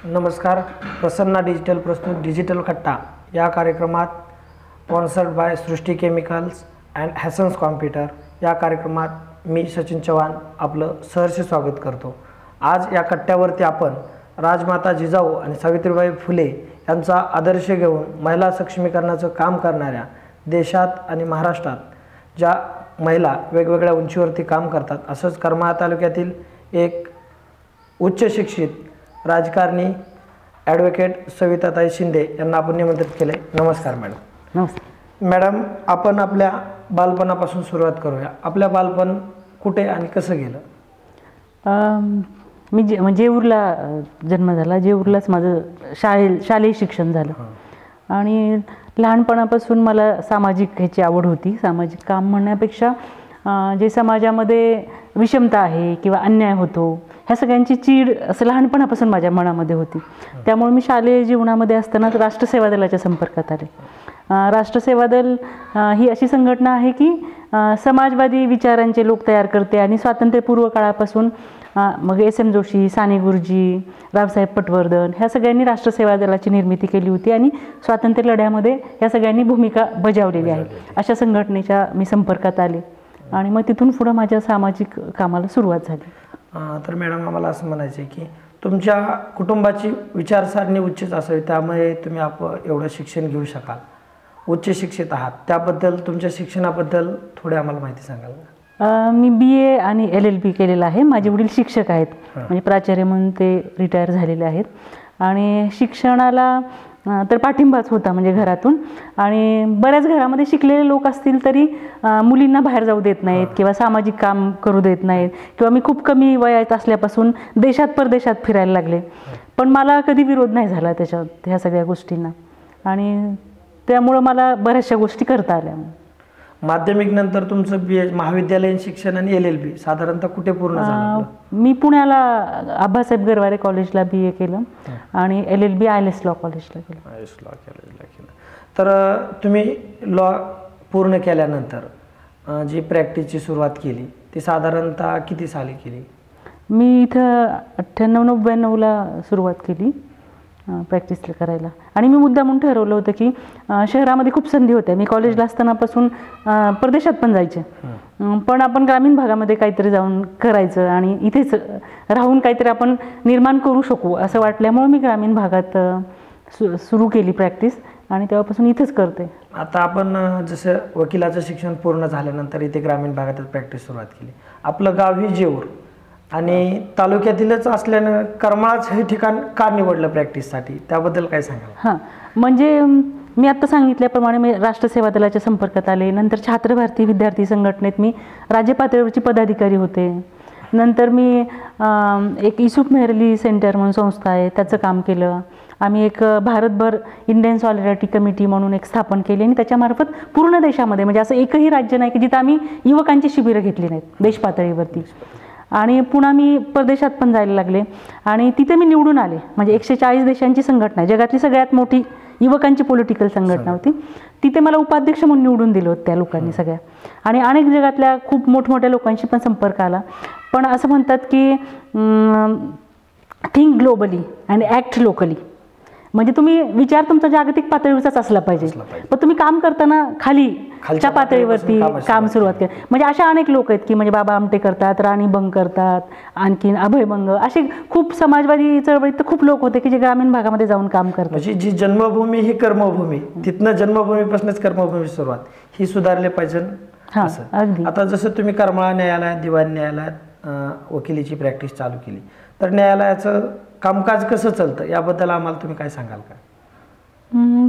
नमस्कार. प्रसन्ना डिजिटल प्रस्तुत डिजिटल खट्टा या कार्यक्रमात sponsored by Srushti chemicals and हॅसन्स कॉम्प्युटर या कार्यक्रमात मी सचिन चव्हाण आपलं सहर्ष स्वागत करतो. आज या कट्ट्यावरती आपण राजमाता जिजाऊ आणि सावित्रीबाई फुले यांचा आदर्श घेऊन महिला सक्षमीकरणाचं काम करणाऱ्या देशात आणि महाराष्ट्रात ज्या महिला वेगवेगळ्या उंचीवरती काम करतात असंच करमाळा तालुक्यातील एक उच्च शिक्षित राजकारणी ॲडव्होकेट सविताताई शिंदे यांना आपण निमंत्रित केले. नमस्कार मॅडम. नमस्कार मॅडम, आपण आपल्या बालपणापासून सुरुवात करूया. आपल्या बालपण कुठे आणि कसं गेलं? मी जेऊरला जन्म झाला. जेऊरलाच माझं शालेय शिक्षण झालं. आणि लहानपणापासून मला सामाजिक ह्याची आवड होती. सामाजिक काम म्हणण्यापेक्षा जे समाजामध्ये विषमता आहे किंवा अन्याय होतो ह्या सगळ्यांची चीड असं लहानपणापासून माझ्या मनामध्ये होती. त्यामुळे मी शालेय जीवनामध्ये असतानाच राष्ट्रसेवा दलाच्या संपर्कात आले. राष्ट्रसेवा दल ही अशी संघटना आहे की समाजवादी विचारांचे लोक तयार करते आणि स्वातंत्र्यपूर्व काळापासून मग एस.एम. जोशी, साने गुरुजी, रावसाहेब पटवर्धन ह्या सगळ्यांनी राष्ट्रसेवा दलाची निर्मिती केली होती आणि स्वातंत्र्य लढ्यामध्ये ह्या सगळ्यांनी भूमिका बजावलेली आहे. अशा संघटनेच्या मी संपर्कात आले आणि मग तिथून पुढं माझ्या सामाजिक कामाला सुरुवात झाली. तर मॅडम, आम्हाला असं म्हणायचं आहे की तुमच्या कुटुंबाची विचारसरणी उच्चच असावी, त्यामुळे तुम्ही एवढं शिक्षण घेऊ शकाल. उच्च शिक्षित आहात, त्याबद्दल तुमच्या शिक्षणाबद्दल थोडी आम्हाला माहिती सांगाल का? मी BA आणि LLB केलेलं आहे. माझे वडील शिक्षक आहेत, म्हणजे प्राचार्य म्हणून ते रिटायर झालेले आहेत. आणि शिक्षणाला तर पाठिंबाच होता म्हणजे घरातून. आणि बऱ्याच घरामध्ये शिकलेले लोक असतील तरी मुलींना बाहेर जाऊ देत नाहीत किंवा सामाजिक काम करू देत नाहीत किंवा मी खूप कमी वयात असल्यापासून देशात परदेशात फिरायला लागले. पण मला कधी विरोध नाही झाला त्याच्यात ह्या सगळ्या गोष्टींना आणि त्यामुळं मला बऱ्याचशा गोष्टी करता आल्या. माध्यमिक नंतर तुमचं BA महाविद्यालयीन शिक्षण आणि LLB साधारणतः कुठे पूर्ण झालं? मी पुण्याला आबासाहेब गरवारे कॉलेजला BA केलं आणि LLB ILS लॉ कॉलेजला केलं. तर तुम्ही लॉ पूर्ण केल्यानंतर जी प्रॅक्टिसची सुरुवात केली ती साधारणतः किती साली केली? मी इथं 98-99ला सुरुवात केली प्रॅक्टिसला करायला. आणि मी मुद्दामून ठरवलं होतं की शहरामध्ये खूप संधी होत्या. मी कॉलेजला असतानापासून परदेशात पण जायचे, पण आपण ग्रामीण भागामध्ये काहीतरी जाऊन करायचं आणि इथेच राहून काहीतरी आपण निर्माण करू शकू असं वाटल्यामुळे मी ग्रामीण भागात सुरू केली प्रॅक्टिस आणि तेव्हापासून इथेच करते. आता आपण जसं वकिलाचं शिक्षण पूर्ण झाल्यानंतर इथे ग्रामीण भागातच प्रॅक्टिस सुरुवात केली. आपलं गाव ही जेऊर आणि तालुक्यातीलच असल्यानं करमाळाच हे ठिकाण का निवडलं प्रॅक्टिससाठी, त्याबद्दल काय सांगाल? म्हणजे मी आत्ता सांगितल्याप्रमाणे मी राष्ट्रसेवा दलाच्या संपर्कात आले. नंतर छात्र भारती विद्यार्थी संघटनेत मी राज्य पातळीवरची पदाधिकारी होते. नंतर मी एक युसुफ मेहरली सेंटर म्हणून संस्था आहे त्याचं काम केलं. आम्ही एक भारतभर इंडियन सॉलिडॅरिटी कमिटी म्हणून एक स्थापन केली आणि त्याच्यामार्फत पूर्ण देशामध्ये म्हणजे असं एकही राज्य नाही की जिथं आम्ही युवकांची शिबिरं घेतली नाहीत देश पातळीवरती. आणि पुन्हा मी परदेशात पण जायला लागले आणि तिथे मी निवडून आले. म्हणजे 140 देशांची संघटना, जगातली सगळ्यात मोठी युवकांची पॉलिटिकल संघटना होती. तिथे मला उपाध्यक्ष म्हणून निवडून दिलं होतं त्या लोकांनी सगळ्या. आणि अनेक जगातल्या खूप मोठमोठ्या लोकांशी पण संपर्क आला. पण असं म्हणतात की think globally and act locally. म्हणजे तुम्ही विचार तुमचा जागतिक पातळीवरचाच असला पाहिजे, पण तुम्ही काम करताना खालच्या पातळीवरती काम सुरुवात केलं. म्हणजे अशा अनेक लोक आहेत की म्हणजे बाबा आमटे करतात, राणी बंग करतात, आणखीन अभय बंग, असे खूप समाजवादी चळवळीत तर खूप लोक होते की जे ग्रामीण भागामध्ये जाऊन काम करतात. म्हणजे जी जन्मभूमी ही कर्मभूमी, तिथनं जन्मभूमीपासूनच कर्मभूमी सुरुवात ही सुधारले पाहिजे. अगदी. आता जसं तुम्ही करमाळा न्यायालयात, दिवाण न्यायालयात वकिलीची प्रॅक्टिस चालू केली, तर न्यायालयाचं कामकाज कसं चालतं याबद्दल आम्हाला तुम्ही काय सांगाल का?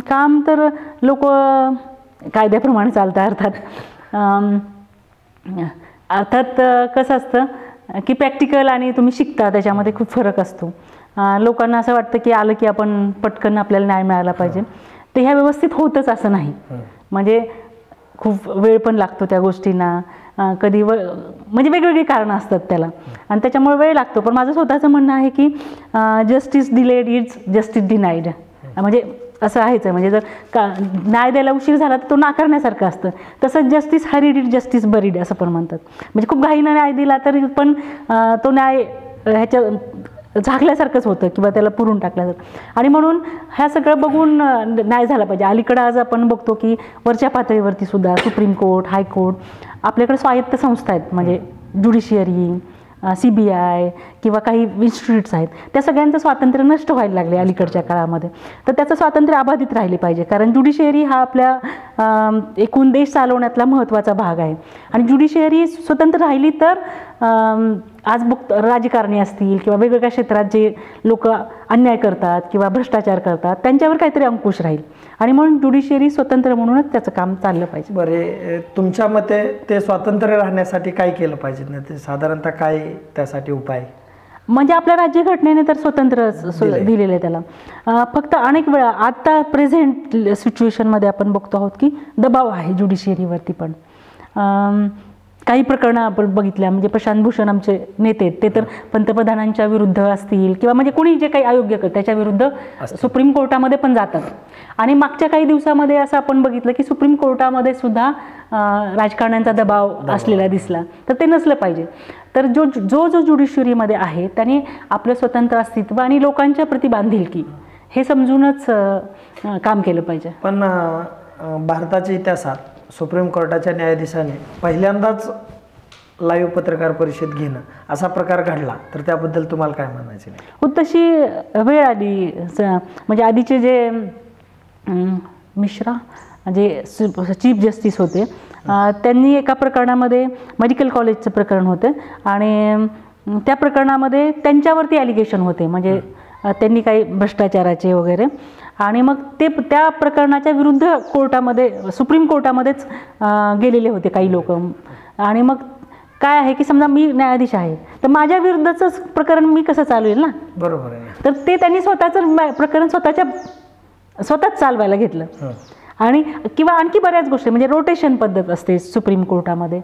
काम तर लोक कायद्याप्रमाणे चालतं. अर्थात कसं असतं की प्रॅक्टिकल आणि तुम्ही शिकता त्याच्यामध्ये खूप फरक असतो. लोकांना असं वाटतं की आलं की आपण पटकन आपल्याला न्याय मिळाला पाहिजे. ते ह्या व्यवस्थित होतच असं नाही. म्हणजे खूप वेळ पण लागतो त्या गोष्टींना. कधी म्हणजे वेगवेगळी कारणं असतात त्याला आणि त्याच्यामुळे वेळ लागतो. पण माझं स्वतःचं म्हणणं आहे की justice delayed is justice denied. म्हणजे असं आहेच आहे. म्हणजे जर न्याय द्यायला उशीर झाला तर तो नाकारण्यासारखं असतं. तसंच justice hurried is justice buried असं पण म्हणतात. म्हणजे खूप घाईनं न्याय दिला तरी पण तो न्याय ह्याच्या झाकल्यासारखंच होतं किंवा त्याला पुरून टाकल्यासारखं. आणि म्हणून ह्या सगळं बघून नाही झालं पाहिजे. अलीकडं आज आपण बघतो की वरच्या पातळीवरती सुद्धा सुप्रीम कोर्ट, हायकोर्ट, आपल्याकडे स्वायत्त संस्था आहेत, म्हणजे ज्युडिशियरी, CBI किंवा काही इन्स्टिट्यूट्स आहेत, त्या सगळ्यांचं स्वातंत्र्य नष्ट व्हायला लागले अलीकडच्या काळामध्ये. तर त्याचं स्वातंत्र्य अबाधित राहिले पाहिजे, कारण ज्युडिशियरी हा आपल्या एकूण देश चालवण्यातला महत्त्वाचा भाग आहे. आणि ज्युडिशियरी स्वतंत्र राहिली तर आज राजकारणी असतील किंवा वेगवेगळ्या क्षेत्रात जे लोक अन्याय करतात किंवा भ्रष्टाचार करतात त्यांच्यावर काहीतरी अंकुश राहील. आणि म्हणून ज्युडिशियरी स्वतंत्र म्हणूनच त्याचं काम चाललं पाहिजे. बरे, तुमच्या मते ते स्वातंत्र्य राहण्यासाठी काय केलं पाहिजे ना, ते साधारणतः काय त्यासाठी उपाय? म्हणजे आपल्या राज्यघटनेने तर स्वतंत्र दिलेलं आहे त्याला. फक्त अनेक वेळा आता प्रेझेंट सिच्युएशनमध्ये आपण बघतो आहोत की दबाव आहे ज्युडिशियरीवरती पण. काही प्रकरणं आपण बघितल्या, म्हणजे प्रशांत भूषण आमचे नेते ते तर पंतप्रधानांच्या विरुद्ध असतील किंवा म्हणजे कोणी जे काही अयोग्य करतं त्याच्या विरुद्ध सुप्रीम कोर्टामध्ये पण जातात. आणि मागच्या काही दिवसामध्ये असं आपण बघितलं की सुप्रीम कोर्टामध्ये सुद्धा राजकारण्यांचा दबाव असलेला दिसला. तर ते नसलं पाहिजे. तर जो ज्युडिशियरीमध्ये आहे त्याने आपलं स्वतंत्र अस्तित्व आणि लोकांच्या प्रति बांधिलकी हे समजूनच काम केलं पाहिजे. पण भारताच्या इतिहासात सुप्रीम कोर्टाच्या न्यायाधीशाने पहिल्यांदाच लाईव्ह पत्रकार परिषद घेणं असा प्रकार घडला, तर त्याबद्दल तुम्हाला काय म्हणायचं? तशी वेळ आली. म्हणजे आधीचे जे मिश्रा जे चीफ जस्टिस होते त्यांनी एका प्रकरणामध्ये, मेडिकल कॉलेजचं प्रकरण होतं आणि त्या प्रकरणामध्ये त्यांच्यावरती ॲलिगेशन होते, म्हणजे त्यांनी काही भ्रष्टाचाराचे वगैरे. आणि मग ते त्या प्रकरणाच्या विरुद्ध कोर्टामध्ये, सुप्रीम कोर्टामध्येच गेलेले होते काही लोक. आणि मग काय आहे की समजा मी न्यायाधीश आहे तर माझ्या विरुद्धचंच प्रकरण मी कसं चालवेल ना, बरोबर आहे. तर ते त्यांनी स्वतःचं प्रकरण स्वतःच चालवायला घेतलं. आणि किंवा आणखी बऱ्याच गोष्टी, म्हणजे रोटेशन पद्धत असते सुप्रीम कोर्टामध्ये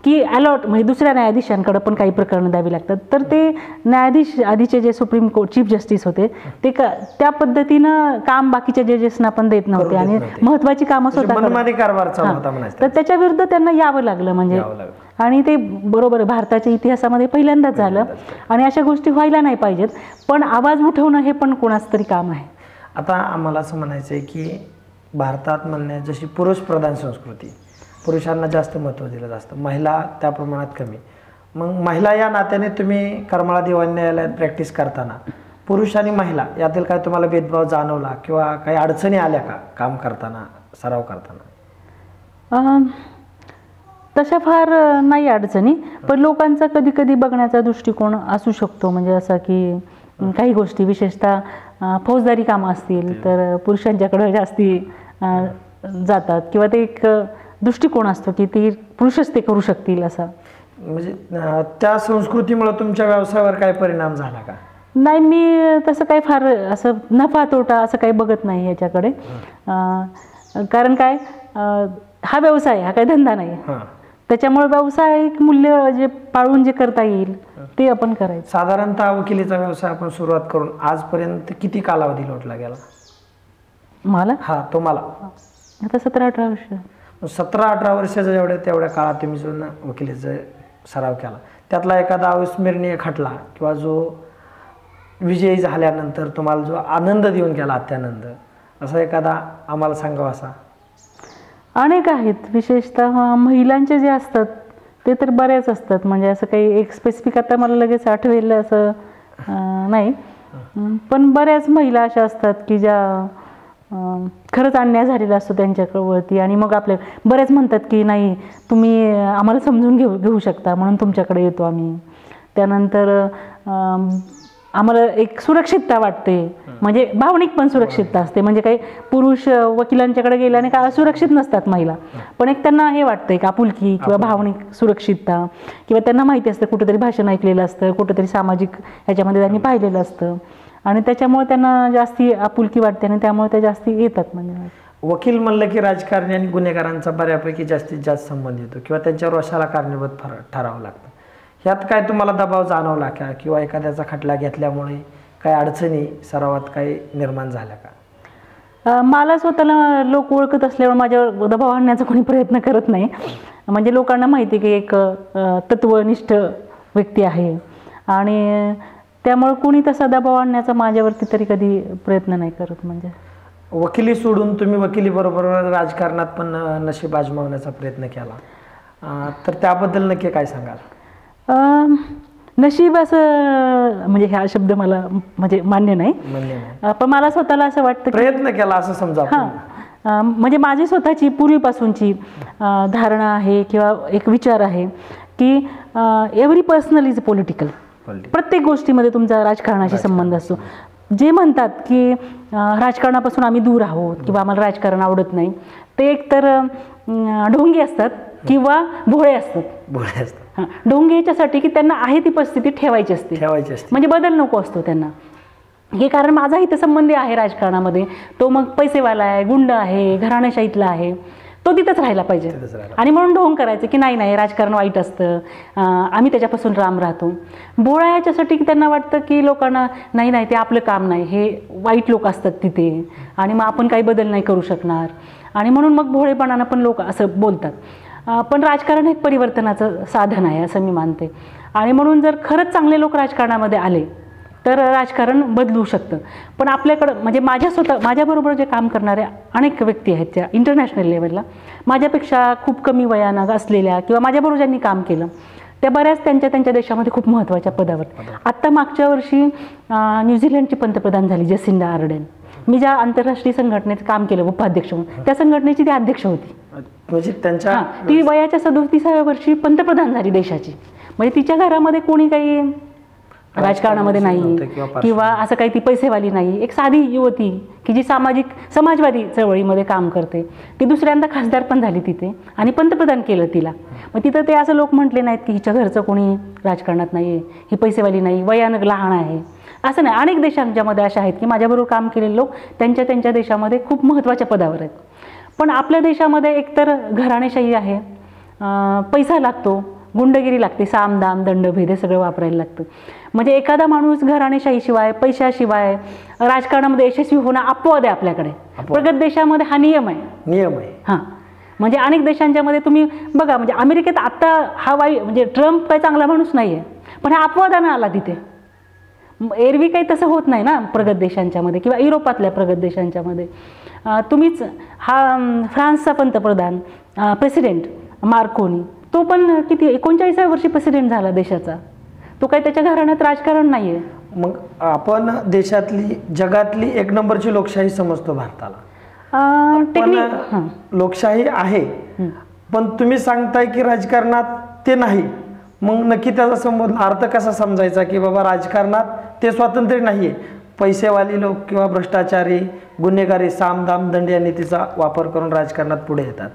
की अलॉट, म्हणजे दुसऱ्या न्यायाधीशांकडे पण काही प्रकरणं द्यावी लागतात. तर ते न्यायाधीश आधीचे जे सुप्रीम कोर्ट चीफ जस्टिस होते ते त्या पद्धतीनं काम बाकीच्या जजेसना पण देत नव्हते आणि महत्त्वाची कामं स्वतः. तर त्याच्या विरुद्ध त्यांना यावं लागलं म्हणजे. आणि ते बरोबर भारताच्या इतिहासामध्ये पहिल्यांदाच झालं आणि अशा गोष्टी व्हायला नाही पाहिजेत. पण आवाज उठवणं हे पण कोणाचं तरी काम आहे. आता आम्हाला असं म्हणायचं आहे की भारतात म्हणण्या जशी पुरुष प्रधान संस्कृती, पुरुषांना जास्त महत्त्व दिलं जातं, महिला त्या प्रमाणात कमी. मग महिला या नात्याने तुम्ही करमाळा दिवाणी न्यायालयात प्रॅक्टिस करताना पुरुष आणि महिला यातील काय तुम्हाला भेदभाव जाणवला किंवा काही अडचणी आल्या का काम करताना, सराव करताना? तशा फार नाही अडचणी, पण लोकांचा कधी कधी बघण्याचा दृष्टिकोन असू शकतो. म्हणजे असा की काही गोष्टी विशेषतः फौजदारी कामं असतील तर पुरुषांच्याकडे जास्ती जातात किंवा ते एक दृष्टिकोन असतो की ते पुरुषच ते करू शकतील असा. म्हणजे त्या संस्कृतीमुळे तुमच्या व्यवसायावर काय परिणाम झाला का? नाही, मी तसं काही फार असं नफा तोटा असं काही बघत नाही याच्याकडे. कारण काय, हा व्यवसाय, हा काही धंदा नाही. त्याच्यामुळे व्यावसायिक मूल्य जे पाळून जे करता येईल ते आपण करायचं. साधारणतः वकिलीचा व्यवसाय आपण सुरुवात करून आजपर्यंत किती कालावधी लोटला गेला? मला तुम्हाला आता 17-18 वर्ष. 17-18 वर्षाच्या तेवढ्या काळात तुम्ही जो वकिलीचा सराव केला त्यातला एखादा अविस्मरणीय खटला किंवा जो विजयी झाल्यानंतर तुम्हाला जो आनंद देऊन गेला, अत्यानंद, असा एखादा आम्हाला सांगावा असा? अनेक आहेत. विशेषतः महिलांचे जे असतात ते तर बऱ्याच असतात. म्हणजे असं काही एक स्पेसिफिक आता मला लगेच आठवेल असं नाही, पण बऱ्याच महिला अशा असतात की ज्या खरंच अन्याय झालेला असतो त्यांच्यावरती आणि मग आपल्या बरेच म्हणतात की नाही तुम्ही आम्हाला समजून घेऊ शकता म्हणून तुमच्याकडे येतो आम्ही. त्यानंतर आम्हाला एक सुरक्षितता वाटते, म्हणजे भावनिक पण सुरक्षितता असते. म्हणजे काही पुरुष वकिलांच्याकडे गेल्याने काय असुरक्षित नसतात महिला, पण एक त्यांना हे वाटतं एक आपुलकी किंवा भावनिक सुरक्षितता, किंवा त्यांना माहिती असतं कुठेतरी भाषण ऐकलेलं असतं, कुठेतरी सामाजिक ह्याच्यामध्ये त्यांनी पाहिलेलं असतं आणि त्याच्यामुळे त्यांना जास्ती आपुलकी वाटते आणि त्यामुळे त्या जास्ती येतात. म्हणजे वकील म्हणलं की राजकारणी आणि गुन्हेगारांचा बऱ्यापैकी जास्तीत जास्त संबंध येतो किंवा त्यांच्यावर रोषाला कारणीभूत ठरावं लागतं. ह्यात काय तुम्हाला दबाव जाणवला का किंवा एखाद्याचा खटला घेतल्यामुळे काही अडचणी सरावात काही निर्माण झाल्या का? मला स्वतःला लोक ओळखत असल्यामुळे माझ्यावर दबाव आणण्याचा कोणी प्रयत्न करत नाही. म्हणजे लोकांना माहिती की एक तत्वनिष्ठ व्यक्ती आहे आणि त्यामुळे कोणी तसा दबाव आणण्याचा माझ्यावरती तरी कधी प्रयत्न नाही करत. म्हणजे वकिली सोडून तुम्ही वकिलीबरोबर राजकारणात पण नशीब आजमावण्याचा प्रयत्न केला, तर त्याबद्दल नक्की काय सांगाल? नशीब असं म्हणजे हा शब्द मला म्हणजे मान्य नाही, पण मला स्वतःला असं वाटतं प्रयत्न केला असं समजा. म्हणजे माझी स्वतःची पूर्वीपासूनची धारणा आहे किंवा एक विचार आहे की एव्हरी पर्सनल इज पॉलिटिकल. प्रत्येक गोष्टीमध्ये तुमचा राजकारणाशी संबंध असतो. जे म्हणतात की राजकारणापासून आम्ही दूर आहोत किंवा आम्हाला राजकारण आवडत नाही, ते एकतर ढोंगी असतात किंवा भोळे असतात. ढोंगी याच्यासाठी की त्यांना आहे ती परिस्थिती ठेवायची असते, म्हणजे बदल नको असतो त्यांना. हे कारण माझाही तर संबंधी आहे राजकारणामध्ये, तो मग पैसेवाला आहे, गुंड आहे, घराणेशाहीतला आहे, तो तिथंच राहायला पाहिजे. आणि म्हणून ढोंग करायचं की नाही राजकारण वाईट असतं, आम्ही त्याच्यापासून राम राहतो. भोळा याच्यासाठी की त्यांना वाटतं की लोकांना नाही ते आपलं काम नाही, हे वाईट लोक असतात तिथे आणि मग आपण काही बदल नाही करू शकणार, आणि म्हणून मग भोळेपणानं पण लोक असं बोलतात. पण राजकारण हे परिवर्तनाचं साधन आहे असं मी मानते. आणि म्हणून जर खरंच चांगले लोक राजकारणामध्ये आले तर राजकारण बदलू शकतं. पण आपल्याकडं म्हणजे माझ्याबरोबर जे काम करणारे अनेक व्यक्ती आहेत त्या इंटरनॅशनल लेवलला, माझ्यापेक्षा खूप कमी वयानं असलेल्या किंवा माझ्याबरोबर ज्यांनी काम केलं त्या बऱ्याच त्यांच्या देशामध्ये खूप महत्त्वाच्या पदावर. आत्ता मागच्या वर्षी न्यूझीलंडची पंतप्रधान झाली जसिंडा आर्डेन. मी ज्या आंतरराष्ट्रीय संघटनेचं काम केलं उपाध्यक्ष म्हणून, त्या संघटनेची ती अध्यक्ष होती. म्हणजे त्यांच्या ती वयाच्या 37व्या वर्षी पंतप्रधान झाली देशाची. म्हणजे तिच्या घरामध्ये कोणी काही राजकारणामध्ये नाही किंवा असं काही ती पैसेवाली नाही, एक साधी युवती की जी समाजवादी चळवळीमध्ये काम करते. ती दुसऱ्यांदा खासदार पण झाली तिथे आणि पंतप्रधान केलं तिला. मग तिथं ते असं लोक म्हटले नाहीत की हिच्या घरचं कोणी राजकारणात नाही आहे, ही पैसेवाली नाही, वयानं लहान आहे, असं नाही. अनेक देशांच्यामध्ये अशा आहेत की माझ्याबरोबर काम केलेले लोक त्यांच्या देशामध्ये खूप महत्त्वाच्या पदावर आहेत. पण आपल्या देशामध्ये एकतर घराणेशाही आहे, पैसा लागतो, गुंडगिरी लागते, सामदाम दंडभेद हे सगळं वापरायला लागतं. म्हणजे एखादा माणूस घराणेशाहीशिवाय पैशाशिवाय राजकारणामध्ये यशस्वी होणं अपवाद आहे आपल्याकडे. प्रगत देशामध्ये हा नियम आहे. हां, म्हणजे अनेक देशांच्यामध्ये तुम्ही बघा, म्हणजे अमेरिकेत आत्ता हा म्हणजे ट्रम्प काही चांगला माणूस नाही आहे, पण हा अपवादानं आला तिथे. एरवी काही तसं होत नाही ना प्रगत देशांच्यामध्ये किंवा युरोपातल्या प्रगत देशांच्यामध्ये. तुम्हीच हा फ्रान्सचा पंतप्रधान प्रेसिडेंट मार्कोनी, तो पण किती 39व्या वर्षी प्रेसिडेंट झाला देशाचा. तो काही त्याच्या घराण्यात राजकारण नाही आहे. मग आपण देशातली जगातली एक नंबरची लोकशाही समजतो भारताला, पण लोकशाही आहे, पण तुम्ही सांगताय की राजकारणात ते नाही. मग नक्की त्याचा अर्थ कसा समजायचा की बाबा राजकारणात ते स्वातंत्र्य नाहीये, पैसेवाली लोक किंवा भ्रष्टाचारी गुन्हेगारी सामदाम दंड या नीतीचा वापर करून राजकारणात पुढे येतात.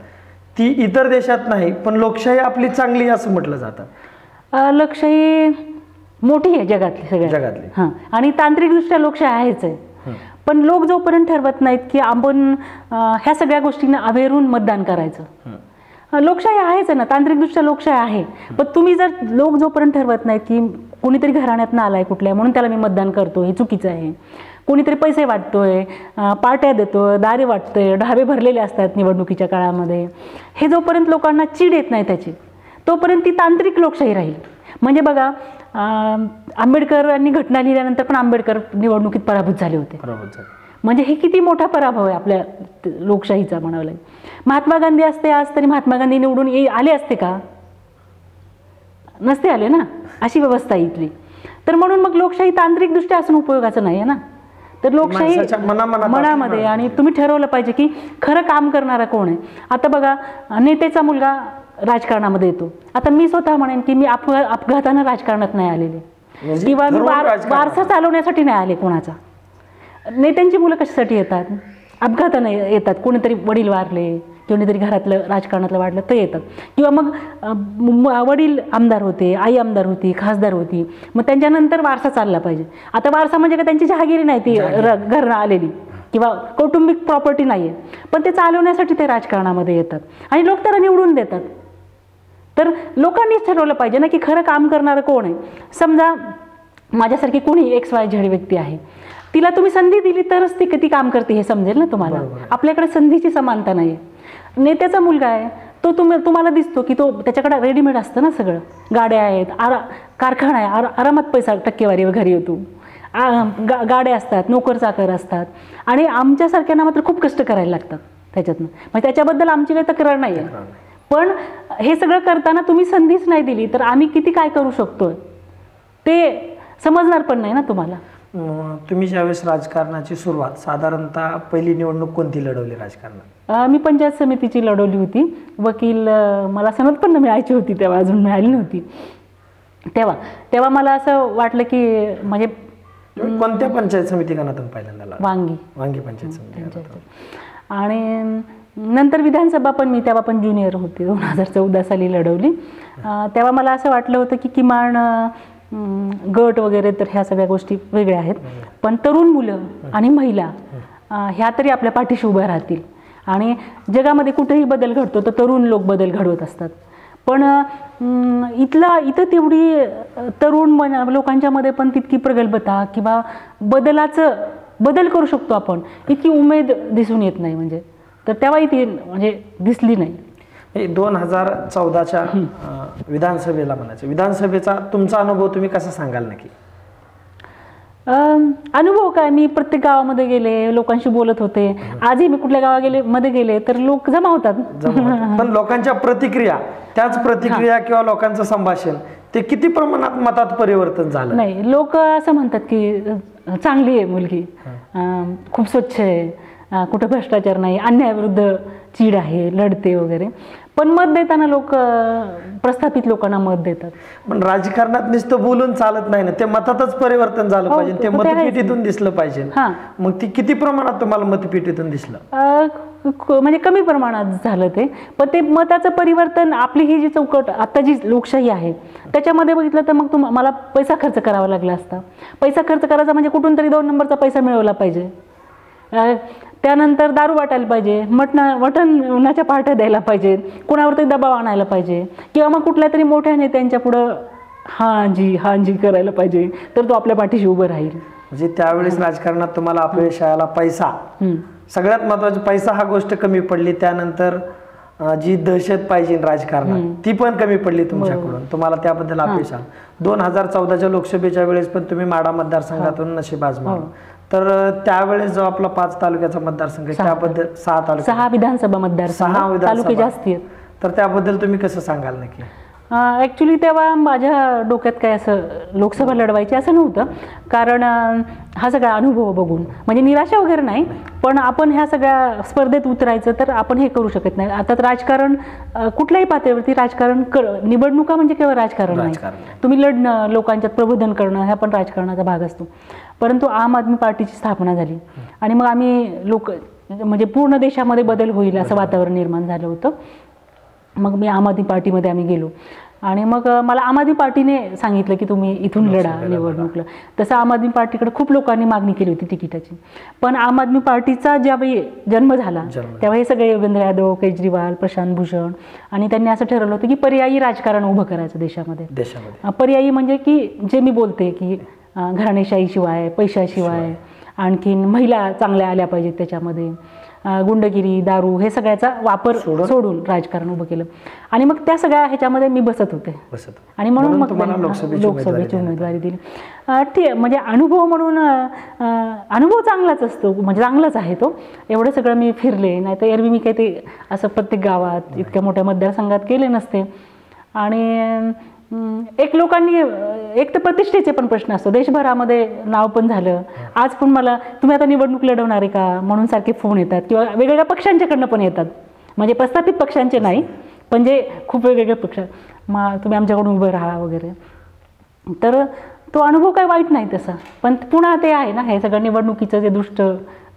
ती इतर देशात नाही, पण लोकशाही आपली चांगली असं म्हटलं जातं. लोकशाही मोठी आहे जगातली जगातली. हां, आणि तांत्रिकदृष्ट्या लोकशाही आहेच आहे. पण लोक जोपर्यंत ठरवत नाहीत की आपण ह्या सगळ्या गोष्टींना अवेरून मतदान करायचं, लोकशाही आहेच आहे ना, तांत्रिकदृष्ट्या लोकशाही आहे. पण तुम्ही जर लोक जोपर्यंत ठरवत नाहीत की कोणीतरी घराण्यातनं आलाय कुठल्या म्हणून त्याला मी मतदान करतो, हे चुकीचं आहे. कोणीतरी पैसे वाटतोय, पार्ट्या देतोय, दारे वाटतोय, ढाबे भरलेले असतात निवडणुकीच्या काळामध्ये, हे जोपर्यंत लोकांना चीड येत नाही त्याची, तोपर्यंत ती तांत्रिक लोकशाही राहील. म्हणजे बघा, आंबेडकरांनी घटना लिहिल्यानंतर पण आंबेडकर निवडणुकीत पराभूत झाले होते. म्हणजे हे किती मोठा पराभव आहे आपल्या लोकशाहीचा म्हणावं लागेल. महात्मा गांधी असते आज तरी महात्मा गांधी निवडून आले असते का? नसते आले ना. अशी व्यवस्था आहे इथली. तर म्हणून मग लोकशाही तांत्रिकदृष्ट्या असून उपयोगाचं नाही आहे ना. तर लोकशाही मनामध्ये, आणि तुम्ही ठरवलं पाहिजे की खरं काम करणारा कोण आहे. आता बघा, नेत्याचा मुलगा राजकारणामध्ये येतो. आता मी स्वतः म्हणेन की मी अपघातानं राजकारणात नाही आलेले किंवा मी वारसा चालवण्यासाठी नाही आले कोणाचा. नेत्यांची मुलं कशासाठी येतात? अपघातानं येतात. कोणीतरी वडील वारले, कोणीतरी घरातलं राजकारणातलं वाढलं तर येतात. किंवा मग वडील आमदार होते, आई आमदार होती, खासदार होती, मग त्यांच्यानंतर वारसा चालला पाहिजे. आता वारसा म्हणजे का त्यांची जहागिरी नाही, ती घरनं आलेली किंवा कौटुंबिक प्रॉपर्टी नाही आहे, पण ते चालवण्यासाठी ते राजकारणामध्ये येतात आणि लोक त्याला निवडून देतात. तर लोकांनीच ठरवलं पाहिजे ना की खरं काम करणारं कोण आहे. समजा माझ्यासारखी कोणी XYZ व्यक्ती आहे, तिला तुम्ही संधी दिली तरच ती किती काम करते हे समजेल ना तुम्हाला. आपल्याकडे संधीची समानता नाही. नेत्याचा मुलगा आहे, तुम्हाला दिसतो की तो त्याच्याकडे रेडीमेड असतं ना सगळं, गाड्या आहेत, कारखाना आहे, आरामात पैसा टक्केवारीवर घरी येतो, गाड्या असतात, नोकर चाकर असतात, आणि आमच्यासारख्यांना मात्र खूप कष्ट करायला लागतात त्याच्यातनं. मग त्याच्याबद्दल आमची काही तक्रार नाही आहे, पण हे सगळं करताना तुम्ही संधीच नाही दिली तर आम्ही किती काय करू शकतो ते समजणार पण नाही ना तुम्हाला. तुम्ही ज्यावेळेस राजकारणाची सुरुवात, साधारणतः पहिली निवडणूक कोणती लढवली राजकारणात? मी पंचायत समितीची लढवली होती. वकील मला सनद पण मिळायची होती, तेव्हा अजून मिळाली नव्हती. तेव्हा मला असं वाटलं की म्हणजे कोणत्या पंचायत समिती गणातून पहिल्यांदा? वांगी पंचायत समिती. आणि नंतर विधानसभा पण मी तेव्हा पण ज्युनियर होते, 2014 साली लढवली. तेव्हा मला असं वाटलं होतं की किमान गट वगैरे तर ह्या सगळ्या गोष्टी वेगळ्या आहेत, पण तरुण मुलं आणि महिला ह्या तरी आपल्या पाठीशी उभ्या राहतील. आणि जगामध्ये कुठेही बदल घडतो तर तरुण लोक बदल घडवत असतात, पण इथं तेवढी तरुण लोकांच्यामध्ये पण तितकी प्रगल्भता किंवा बदल करू शकतो आपण इतकी उमेद दिसून येत नाही. म्हणजे तर तेव्हाही ती म्हणजे दिसली नाही. 2014च्या विधानसभेला म्हणायचं, विधानसभेचा तुमचा अनुभव तुम्ही कसा सांगाल नक्की? अनुभव काय, मी प्रत्येक गावामध्ये गेले, लोकांशी बोलत होते. आजही मी कुठल्या मध्ये गेले तर लोक जमा होतात. पण लोकांच्या प्रतिक्रिया, त्याच प्रतिक्रिया किंवा लोकांचं संभाषण ते किती प्रमाणात मतात परिवर्तन झालं? नाही, लोक असं म्हणतात की चांगली आहे मुलगी, खूप स्वच्छ आहे, कुठं भ्रष्टाचार नाही, अन्यायाविरुद्ध चीड आहे, लढते वगैरे. पण मत देताना लोक प्रस्थापित लोकांना मत देतात. पण राजकारणात नुसतं बोलून चालत नाही ना, ते मतातच परिवर्तन झालं पाहिजे, ते मतपेटीतून दिसलं पाहिजे. मग ती किती प्रमाणात तुम्हाला मतपेटीतून दिसलं? म्हणजे कमी प्रमाणात झालं ते, पण ते मताचं परिवर्तन आपली ही जी चौकट आता जी लोकशाही आहे त्याच्यामध्ये बघितलं तर मग मला पैसा खर्च करावा लागला असता. पैसा खर्च करायचा म्हणजे कुठून तरी 2 नंबरचा पैसा मिळवला पाहिजे, त्यानंतर दारू वाटायला पाहिजे, मटणाच्या पार्ट्या द्यायला पाहिजेत, कुणावरती दबाव आणायला पाहिजे, किंवा मग कुठल्या तरी मोठ्या नेत्यांच्या पुढं हांजी करायला पाहिजे, तर तो आपल्या पाठीशी उभं राहील. म्हणजे त्यावेळेस राजकारणात तुम्हाला अपयश आला, पैसा सगळ्यात महत्वाचा, पैसा हा गोष्ट कमी पडली. त्यानंतर जी दहशत पाहिजे राजकारणात ती पण कमी पडली तुमच्याकडून, तुम्हाला त्याबद्दल अपयश आलं. 2014च्या लोकसभेच्या वेळेस पण तुम्ही माढा मतदारसंघातून नशीब आजमावलं. तर त्यावेळेस जो आपला 5 तालुक्याचा मतदारसंघ आहे त्याबद्दल, 6 तालुके, 6 विधानसभा मतदारसंघ, तालुके जास्त आहेत, तर त्याबद्दल तुम्ही कसं सांगाल नक्की? ॲक्च्युली तेव्हा माझ्या डोक्यात काय असं लोकसभा लढवायची असं नव्हतं, कारण हा सगळा अनुभव बघून म्हणजे निराशा वगैरे नाही, पण आपण ह्या सगळ्या स्पर्धेत उतरायचं तर आपण हे करू शकत नाही. आता राजकारण कुठल्याही पातळीवरती राजकारण निवडणुका म्हणजे केवळ राजकारण नाही, तुम्ही लढणं, लोकांच्यात प्रबोधन करणं हा पण राजकारणाचा भाग असतो. परंतु आम आदमी पार्टीची स्थापना झाली आणि मग आम्ही म्हणजे पूर्ण देशामध्ये बदल होईल असं वातावरण निर्माण झालं होतं. मग मी आम आदमी पार्टीमध्ये आम्ही गेलो आणि मग मला आम आदमी पार्टीने सांगितलं की तुम्ही इथून लढा निवडणुकीला. तसं आम आदमी पार्टीकडे खूप लोकांनी मागणी केली होती तिकिटाची, पण आम आदमी पार्टीचा ज्यावेळी जन्म झाला तेव्हा हे सगळे योगेंद्र यादव, केजरीवाल, प्रशांत भूषण, आणि त्यांनी असं ठरवलं होतं की पर्यायी राजकारण उभं करायचं देशामध्ये. पर्यायी म्हणजे की जे मी बोलते की घराणेशाहीशिवाय, पैशाशिवाय, आणखीन महिला चांगल्या आल्या पाहिजेत त्याच्यामध्ये, गुंडगिरी, दारू हे सगळ्याचा वापर सोडून राजकारण उभं केलं. आणि मग त्या सगळ्या ह्याच्यामध्ये मी बसत होते आणि म्हणून मग लोकसभेची उमेदवारी दिली. ठीक, म्हणजे अनुभव म्हणून अनुभव चांगलाच असतो, म्हणजे चांगलाच आहे तो. एवढं सगळं मी फिरले, नाही तर एरवी मी काही ते असं प्रत्येक गावात इतक्या मोठ्या मतदारसंघात केले नसते. आणि एक तर प्रतिष्ठेचे पण प्रश्न असतो, देशभरामध्ये नाव पण झालं. आज पण मला तुम्ही आता निवडणूक लढवणार आहे का म्हणून सारखे फोन येतात, किंवा वेगवेगळ्या पक्षांच्याकडनं पण येतात, म्हणजे प्रस्थापित पक्षांचे नाही पण जे खूप वेगवेगळे पक्ष, मग तुम्ही आमच्याकडून उभं राहा वगैरे. तर तो अनुभव काही वाईट नाही तसा, पण पुन्हा ते आहे ना, हे सगळं निवडणुकीचं जे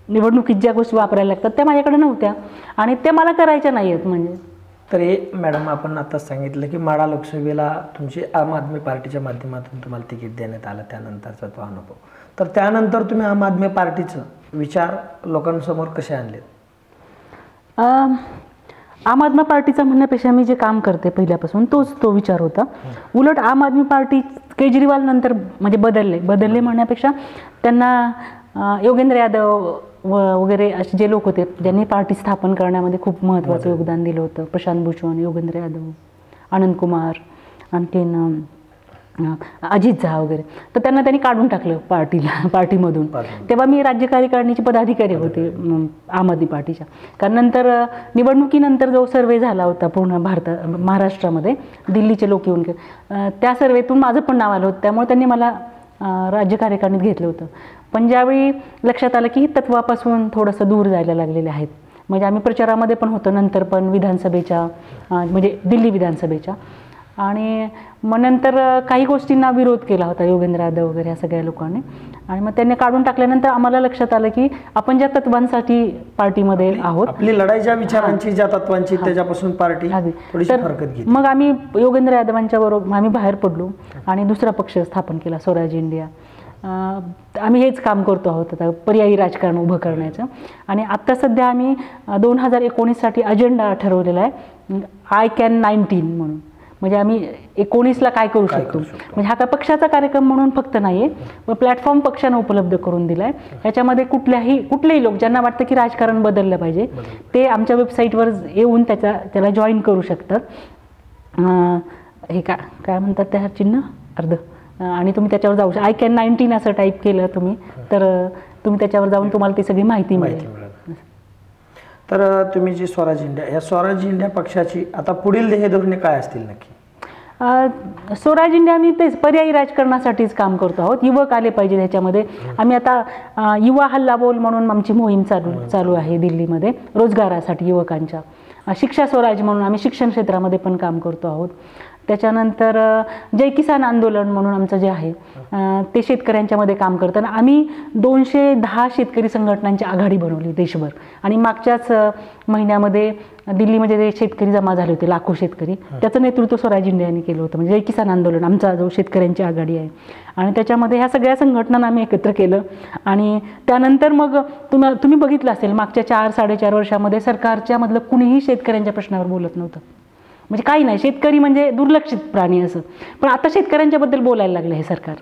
निवडणुकीत ज्या गोष्टी वापरायला लागतात त्या माझ्याकडे नव्हत्या आणि ते मला करायच्या नाही आहेत. म्हणजे तर हे मॅडम आपण आताच सांगितलं की माढा लोकसभेला तुमची आम आदमी पार्टीच्या माध्यमातून तुम्हाला तिकीट देण्यात आलं, त्यानंतरचा तो अनुभव. तर त्यानंतर तुम्ही आम आदमी पार्टीचं विचार लोकांसमोर कसे आणले? आम आदमी पार्टीचं म्हणण्यापेक्षा मी जे काम करते पहिल्यापासून तो विचार होता. उलट आम आदमी पार्टी केजरीवाल नंतर म्हणजे बदलले म्हणण्यापेक्षा त्यांना योगेंद्र यादव, वगैरे असे जे लोक होते ज्यांनी पार्टी स्थापन करण्यामध्ये खूप महत्त्वाचं योगदान दिलं होतं, प्रशांत भूषण, योगेंद्र यादव, आनंद कुमार, आणखीन अजित झा वगैरे, तर त्यांनी काढून टाकलं पार्टीमधून. तेव्हा मी राज्य कार्यकारिणीचे पदाधिकारी होते आम आदमी पार्टीच्या. कारण नंतर निवडणुकीनंतर जो सर्वे झाला होता पूर्ण महाराष्ट्रामध्ये, दिल्लीचे लोक येऊन त्या सर्वेतून माझं पण नाव आलं होतं. त्यामुळे त्यांनी मला राज्य कार्यकारिणीत घेतलं होतं. पण ज्यावेळी लक्षात आलं की तत्वापासून थोडंसं दूर जायला लागलेले आहेत, म्हणजे आम्ही प्रचारामध्ये पण होतो, नंतर पण विधानसभेच्या म्हणजे दिल्ली विधानसभेच्या, आणि मग नंतर काही गोष्टींना विरोध केला होता योगेंद्र यादव वगैरे या सगळ्या लोकांनी, आणि मग त्यांनी काढून टाकल्यानंतर आम्हाला लक्षात आलं की आपण ज्या तत्वांसाठी पार्टीमध्ये आहोत, आपली लढाई ज्या विचारांची, ज्या तत्वांची, त्याच्यापासून पार्टी थोडीशी हरकत घेतली. मग आम्ही योगेंद्र यादवांच्या बरोबर आम्ही बाहेर पडलो आणि दुसरा पक्ष स्थापन केला, स्वराज इंडिया. आम्ही हेच काम करतो आहोत आता, पर्यायी राजकारण उभं करण्याचं. आणि आत्ता सध्या आम्ही 2019साठी अजेंडा ठरवलेला आहे, आय कॅन 19 म्हणून. म्हणजे आम्ही 19ला काय करू शकतो, म्हणजे हा काय पक्षाचा कार्यक्रम म्हणून फक्त नाही आहे, पण प्लॅटफॉर्म पक्षानं उपलब्ध करून दिला आहे. याच्यामध्ये कुठलेही लोक ज्यांना वाटतं की राजकारण बदललं पाहिजे ते आमच्या वेबसाईटवर येऊन त्याला जॉईन करू शकतात. हे काय म्हणतात त्या चिन्ह अर्ध, आणि तुम्ही त्याच्यावर जाऊ शकता. आय कॅन 19 असं टाईप केलं तुम्ही तर तुम्ही त्याच्यावर जाऊन तुम्हाला ती सगळी माहिती मिळेल. तर तुम्ही जी स्वराज इंडिया, या स्वराज इंडिया पक्षाची आता पुढील ध्येय धोरणे काय असतील नक्की? स्वराज इंडिया आम्ही तेच पर्यायी राजकारणासाठीच काम करतो आहोत. युवक आले पाहिजे ह्याच्यामध्ये. आम्ही आता युवा हल्ला बोल म्हणून आमची मोहीम चालू आहे दिल्लीमध्ये रोजगारासाठी युवकांच्या. शिक्षा स्वराज म्हणून आम्ही शिक्षण क्षेत्रामध्ये पण काम करतो आहोत. त्याच्यानंतर जय किसान आंदोलन म्हणून आमचं जे आहे ते शेतकऱ्यांच्यामध्ये काम करताना आम्ही 210 शेतकरी संघटनांची आघाडी बनवली देशभर. आणि मागच्याच महिन्यामध्ये दिल्लीमध्ये जे शेतकरी जमा झाले होते, लाखो शेतकरी, त्याचं नेतृत्व स्वराज इंडियाने केलं होतं. म्हणजे जय किसान आंदोलन आमचा जो शेतकऱ्यांची आघाडी आहे, आणि त्याच्यामध्ये ह्या सगळ्या संघटनांना आम्ही एकत्र केलं. आणि त्यानंतर मग तुम्ही बघितलं असेल मागच्या 4-4.5 वर्षामध्ये सरकारच्या मधलं कुणीही शेतकऱ्यांच्या प्रश्नावर बोलत नव्हतं. म्हणजे काही नाही, शेतकरी म्हणजे दुर्लक्षित प्राणी असं. पण आता शेतकऱ्यांच्याबद्दल बोलायला लागलं हे सरकार.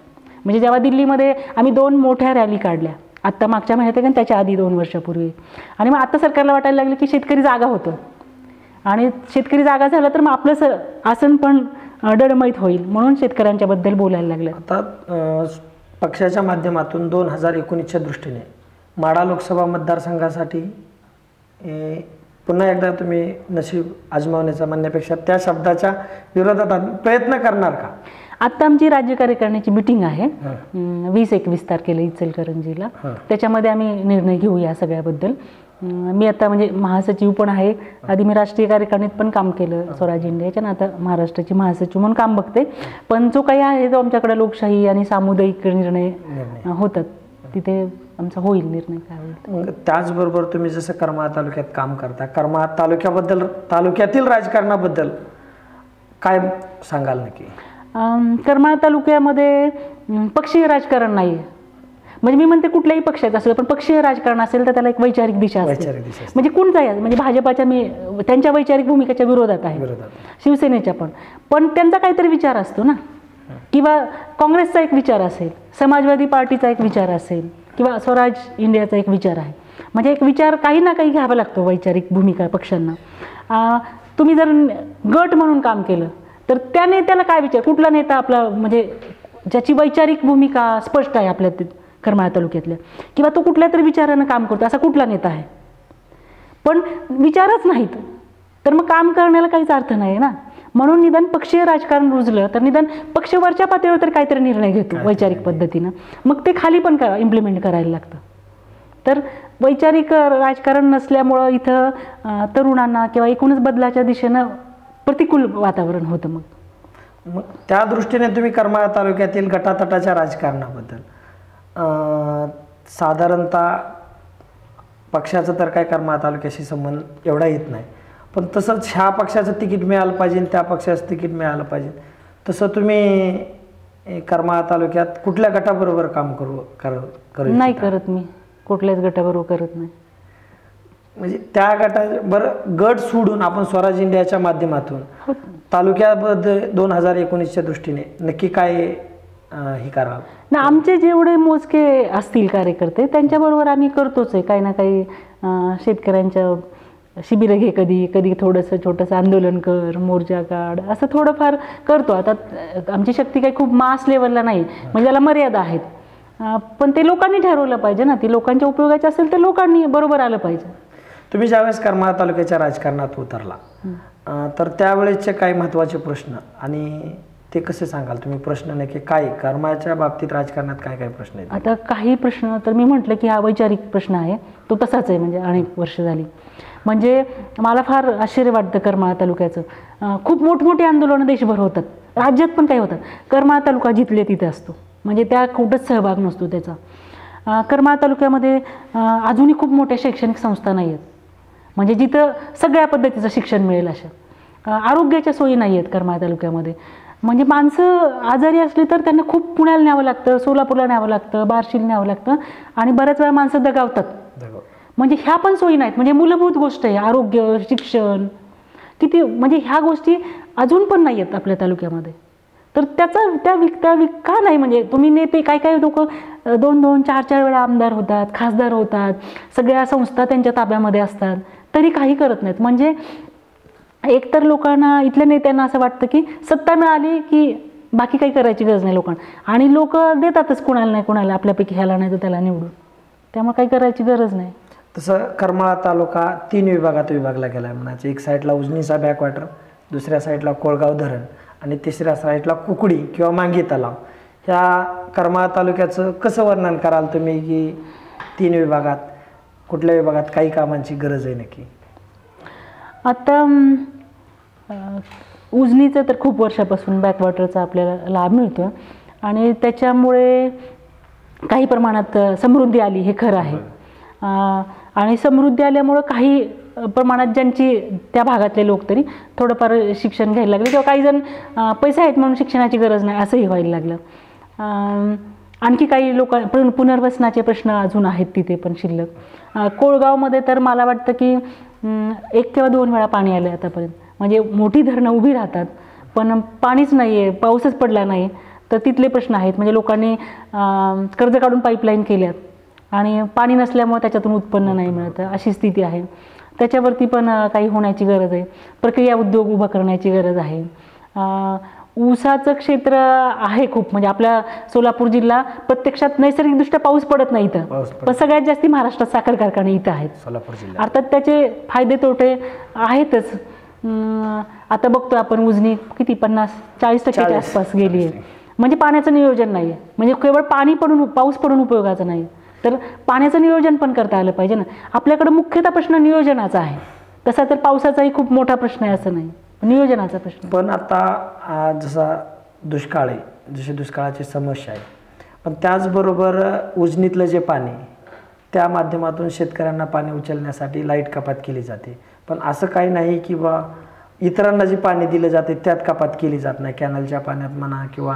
म्हणजे जेव्हा दिल्लीमध्ये आम्ही 2 मोठ्या रॅली काढल्या, आत्ता मागच्या महिन्यात आहे, त्याच्या आधी 2 वर्षापूर्वी, आणि मग आता सरकारला वाटायला लागलं की शेतकरी जागा होतं, आणि शेतकरी जागा झाला तर मग आपलं आसन पण डळमळीत होईल, म्हणून शेतकऱ्यांच्याबद्दल बोलायला लागलं. आता पक्षाच्या माध्यमातून 2019च्या दृष्टीने माढा लोकसभा मतदारसंघासाठी पुन्हा एकदा तुम्ही नशीब आजमावण्याचा म्हणण्यापेक्षा त्या शब्दाच्या विरोधात प्रयत्न करणार का? आत्ता आमची राज्य कार्यकारिणीची मिटिंग आहे 20-21 तारखेला इचलकरंजीला. त्याच्यामध्ये आम्ही निर्णय घेऊ या सगळ्याबद्दल. मी आता म्हणजे महासचिव पण आहे. आधी मी राष्ट्रीय कार्यकारिणीत पण काम केलं स्वराज इंडियाच्या, आता महाराष्ट्राची महासचिव म्हणून काम बघते. पण जो काही आहे तो आमच्याकडे लोकशाही आणि सामुदायिक निर्णय होतात, तिथे आमचा होईल निर्णय काय होईल. त्याचबरोबर तुम्ही जसं करमाळा तालुक्यात काम करता, करमाळा तालुक्यातील राजकारणाबद्दल काय सांगाल नक्की? करमाळा तालुक्यामध्ये पक्षीय राजकारण नाही आहे. म्हणजे मी म्हणते कुठल्याही पक्षात असेल, पण पक्षीय राजकारण असेल तर त्याला एक वैचारिक दिशा असते. म्हणजे कोणताही, म्हणजे भाजपाच्या मी त्यांच्या वैचारिक भूमिकेच्या विरोधात आहे, शिवसेनेच्या पण त्यांचा काहीतरी विचार असतो ना, किंवा काँग्रेसचा एक विचार असेल, समाजवादी पार्टीचा एक विचार असेल, किंवा स्वराज इंडियाचा एक विचार आहे. म्हणजे एक विचार काही ना काही घ्यावा लागतो वैचारिक भूमिका पक्षांना. तुम्ही जर गट म्हणून काम केलं तर त्या नेत्याला काय विचार, कुठला नेता आपला म्हणजे ज्याची वैचारिक भूमिका स्पष्ट आहे आपल्या करमाळा तालुक्यातल्या, किंवा तो कुठल्या तरी विचारानं काम करतो, असा कुठला नेता आहे. पण विचारच नाहीत तर मग काम करण्याला काहीच अर्थ नाही ना. म्हणून निदान पक्षीय राजकारण रुजलं तर निदान पक्षवरच्या पातळीवर तर काहीतरी निर्णय घेतो वैचारिक पद्धतीनं, मग ते खाली पण इम्प्लिमेंट करायला लागतं. तर वैचारिक राजकारण नसल्यामुळं इथं तरुणांना किंवा एकूणच बदलाच्या दिशेनं प्रतिकूल वातावरण होतं. मग त्या दृष्टीने तुम्ही करमाळा तालुक्यातील गटातटाच्या राजकारणाबद्दल साधारणतः पक्षाचं तर काय करमाळा तालुक्याशी संबंध एवढा येत नाही, पण तसंच ह्या पक्षाचं तिकीट मिळालं पाहिजे, त्या पक्षाचं तिकीट मिळालं पाहिजे, तसं तुम्ही करमाळा तालुक्यात कुठल्या गटाबरोबर काम करू नाही करत. मी कुठल्याच गटाबरोबर करत नाही. म्हणजे त्या बरं गट सोडून आपण स्वराज इंडियाच्या माध्यमातून तालुक्याबद्दल 2019च्या दृष्टीने नक्की काय हे कराल? ना आमचे जेवढे मोजके असतील कार्यकर्ते त्यांच्याबरोबर आम्ही करतोच आहे काही ना काही. शेतकऱ्यांच्या शिबिरं घे, कधी कधी थोडंसं छोटंसं आंदोलन कर, मोर्चा काढ, असं थोडंफार करतो. आता आमची शक्ती काही खूप मास लेवलला नाही, म्हणजे त्याला मर्यादा आहेत. पण ते लोकांनी ठरवलं पाहिजे ना, ती लोकांच्या उपयोगाची असेल तर लोकांनी बरोबर आलं पाहिजे. तुम्ही ज्यावेळेस करमाळा तालुक्याच्या राजकारणात उतरला तर त्यावेळेसचे काही महत्त्वाचे प्रश्न आणि ते कसे सांगाल तुम्ही? प्रश्न नक्की काय करमाळ्याच्या बाबतीत राजकारणात काय काय प्रश्न आहेत? आता काही प्रश्न तर मी म्हटलं की हा वैचारिक प्रश्न आहे, तो तसाच आहे, म्हणजे अनेक वर्ष झाली. म्हणजे मला फार आश्चर्य वाटतं करमाळा तालुक्याचं. खूप मोठमोठी आंदोलनं देशभर होतात, राज्यात पण काही होतात. करमाळा तालुका जिथले तिथे असतो, म्हणजे त्या कुठंच सहभाग नसतो त्याचा. करमाळा तालुक्यामध्ये अजूनही खूप मोठ्या शैक्षणिक संस्था नाही आहेत, म्हणजे जिथं सगळ्या पद्धतीचं शिक्षण मिळेल अशा. आरोग्याच्या सोयी नाही आहेत करमाळा तालुक्यामध्ये. म्हणजे माणसं आजारी असली तर त्यांना खूप पुण्याला न्यावं लागतं, सोलापूरला न्यावं लागतं, बार्शीला न्यावं लागतं, आणि बऱ्याच वेळा माणसं दगावतात. म्हणजे ह्या पण सोयी नाहीत. म्हणजे मूलभूत गोष्ट आहे आरोग्य, शिक्षण, किती म्हणजे ह्या गोष्टी अजून पण नाही आहेत आपल्या तालुक्यामध्ये. तर त्या का नाही? म्हणजे तुम्ही नेते काही काही लोक 2-2, 4-4 वेळा आमदार होतात, खासदार होतात, सगळ्या संस्था त्यांच्या ताब्यामध्ये असतात, तरी काही करत नाहीत. म्हणजे एकतर लोकांना, इथल्या नेत्यांना असं वाटतं की सत्ता मिळाली की बाकी काही करायची गरज नाही लोकांना, आणि लोक देतातच कुणाला नाही कुणाला, आपल्यापैकी ह्याला नाही तर त्याला निवडून, त्यामुळे काही करायची गरज नाही. तसं करमाळा तालुका 3 विभागात विभागला गेला आहे म्हणायचं. एक साईडला उजनीचा बॅकवॉटर, दुसऱ्या साईडला कोळगाव धरण, आणि तिसऱ्या साईडला कुकडी किंवा मांगी तलाव. ह्या करमाळा तालुक्याचं कसं वर्णन कराल तुम्ही की 3 विभागात कुठल्या विभागात काही कामांची गरज आहे नक्की? आता उजनीचं तर खूप वर्षापासून बॅकवॉटरचा आपल्याला लाभ मिळतो, आणि त्याच्यामुळे काही प्रमाणात समृद्धी आली, हे खरं आहे. आणि समृद्धी आल्यामुळं काही प्रमाणात ज्यांची त्या भागातले लोक तरी थोडंफार शिक्षण घ्यायला लागले, किंवा काही जण पैसे आहेत म्हणून शिक्षणाची गरज नाही असंही व्हायला लागलं. आणखी काही लोक पुनर्वसनाचे प्रश्न अजून आहेत तिथे पण शिल्लक. कोळगावमध्ये तर मला वाटतं की 1 किंवा 2 वेळा पाणी आलं आतापर्यंत. म्हणजे मोठी धरणं उभी राहतात पण पाणीच नाही आहे, पाऊसच पडला नाही, तर तिथले प्रश्न आहेत. म्हणजे लोकांनी कर्ज काढून पाईपलाईन केल्यात आणि पाणी नसल्यामुळे त्याच्यातून उत्पन्न नाही मिळत, अशी स्थिती आहे. त्याच्यावरती पण काही होण्याची गरज आहे. प्रक्रिया उद्योग उभा करण्याची गरज आहे. ऊसाचं क्षेत्र आहे खूप, म्हणजे आपल्या सोलापूर जिल्हा प्रत्यक्षात नैसर्गिकदृष्ट्या पाऊस पडत नाही इथं, पण सगळ्यात जास्ती महाराष्ट्रात साखर कारखाने इथं आहेत सोलापूर जिल्ह्यात. अर्थात त्याचे फायदे तोटे आहेतच. आता बघतो आपण उजनी किती 50-40% आसपास गेली आहे. म्हणजे पाण्याचं नियोजन नाही आहे. म्हणजे केवळ पाऊस पडून उपयोगाचं नाही, तर पाण्याचं नियोजन पण करता आलं पाहिजे ना. आपल्याकडे मुख्यतः प्रश्न नियोजनाचा आहे, तसा तर पावसाचाही खूप मोठा प्रश्न आहे असं नाही, नियोजनाचा प्रश्न. पण आता जसा दुष्काळ आहे, जशी दुष्काळाची समस्या आहे, पण त्याचबरोबर उजनीतलं जे पाणी, त्या माध्यमातून शेतकऱ्यांना पाणी उचलण्यासाठी लाईट कपात केली जाते. पण असं काही नाही की बा इतरांना जे पाणी दिलं जाते त्यात कपात केली जात नाही. कॅनलच्या पाण्यात म्हणा किंवा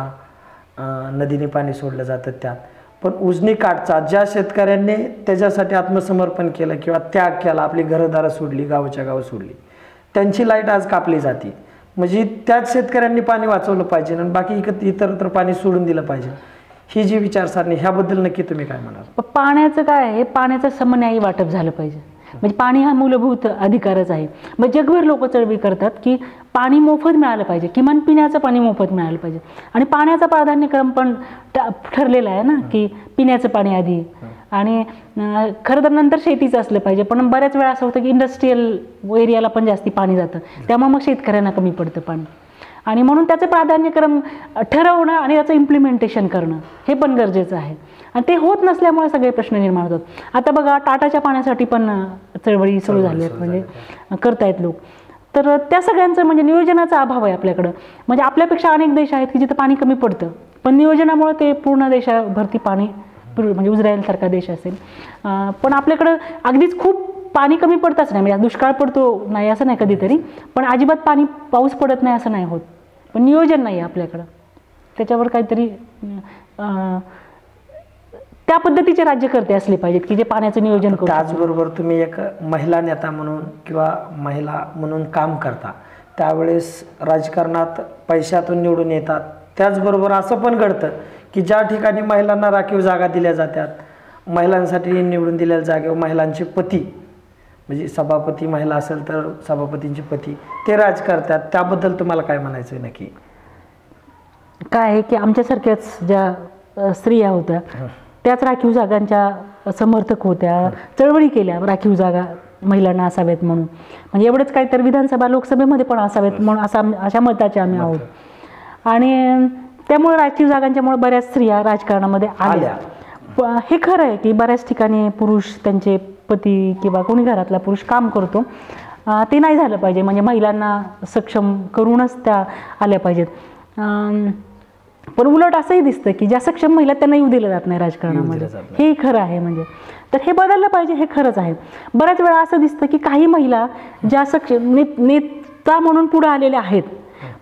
नदीने पाणी सोडलं जातं त्यात. पण उजनी काठचा ज्या शेतकऱ्यांनी त्याच्यासाठी आत्मसमर्पण केलं किंवा त्याग केला, आपली घरदारं सोडली, गावच्या गाव सोडली, त्यांची लाईट आज कापली जाते. म्हणजे त्याच शेतकऱ्यांनी पाणी वाचवलं पाहिजे आणि बाकी इतर पाणी सोडून दिलं पाहिजे, ही जी विचारसरणी, ह्याबद्दल नक्की तुम्ही काय म्हणाल? पाण्याचं काय आहे, पाण्याचं समन्यायी वाटप झालं पाहिजे. म्हणजे पाणी हा मूलभूत अधिकारच आहे. मग जगभर लोक चळवळी करतात की पाणी मोफत मिळालं पाहिजे, किमान पिण्याचं पाणी मोफत मिळालं पाहिजे. आणि पाण्याचा प्राधान्यक्रम पण ठरलेला आहे ना, की पिण्याचं पाणी आधी, आणि खरं तर नंतर शेतीचं असलं पाहिजे. पण बऱ्याच वेळा असं होतं की इंडस्ट्रीयल एरियाला पण जास्ती पाणी जातं, त्यामुळे मग शेतकऱ्यांना कमी पडतं पाणी. आणि म्हणून त्याचं प्राधान्यक्रम ठरवणं आणि त्याचं इम्प्लिमेंटेशन करणं हे पण गरजेचं आहे. आणि ते होत नसल्यामुळे सगळे प्रश्न निर्माण होतात. आता बघा टाटाच्या पाण्यासाठी पण चळवळी सुरू झाली आहेत, म्हणजे करतायत लोक. तर त्या सगळ्यांचं म्हणजे नियोजनाचा अभाव आहे आपल्याकडं. म्हणजे आपल्यापेक्षा अनेक देश आहेत की जिथं पाणी कमी पडतं, पण नियोजनामुळे ते पूर्ण देशाभरती पाणी, म्हणजे इस्रायलसारखा देश असेल, पण आपल्याकडं अगदीच खूप पाणी कमी पडतंच नाही. म्हणजे दुष्काळ पडतो नाही असं नाही कधीतरी, पण अजिबात पाऊस पडत नाही असं नाही होत. पण नियोजन नाही आहे आपल्याकडं, त्याच्यावर काहीतरी त्या पद्धतीचे राज्यकर्ते असले पाहिजेत की जे पाण्याचं नियोजन करतात. त्याचबरोबर तुम्ही एक महिला नेता म्हणून किंवा महिला म्हणून काम करता, त्यावेळेस राजकारणात पैशातून निवडून येतात. त्याचबरोबर असं पण घडतं की ज्या ठिकाणी महिलांना राखीव जागा दिल्या जातात, महिलांसाठी निवडून दिलेल्या जागेवर महिलांचे पती म्हणजे सभापती महिला असेल तर सभापतींचे पती ते राज करतात, त्याबद्दल तुम्हाला काय म्हणायचं आहे नक्की? काय आहे की आमच्यासारख्याच ज्या स्त्रिया होत्या त्याच राखीव जागांच्या समर्थक होत्या, चळवळी केल्या राखीव जागा महिलांना असाव्यात म्हणून. म्हणजे एवढंच काय तर विधानसभा लोकसभेमध्ये पण असाव्यात म्हणून अशा मताचे आम्ही आहोत. आणि त्यामुळे राखीव जागांच्यामुळे बऱ्याच स्त्रिया राजकारणामध्ये आल्या. हे खरं आहे की बऱ्याच ठिकाणी पुरुष त्यांचे पती किंवा कोणी घरातला पुरुष काम करतो, ते नाही झालं पाहिजे. म्हणजे महिलांना सक्षम करूनच त्या आल्या पाहिजेत. पण उलट असंही दिसतं की ज्या सक्षम महिला त्यांना येऊ दिलं जात नाही राजकारणामध्ये, हे खरं आहे. म्हणजे तर हे बदललं पाहिजे, हे खरंच आहे. बऱ्याच वेळा असं दिसतं की काही महिला ज्या सक्षम नेता म्हणून पुढे आलेल्या आहेत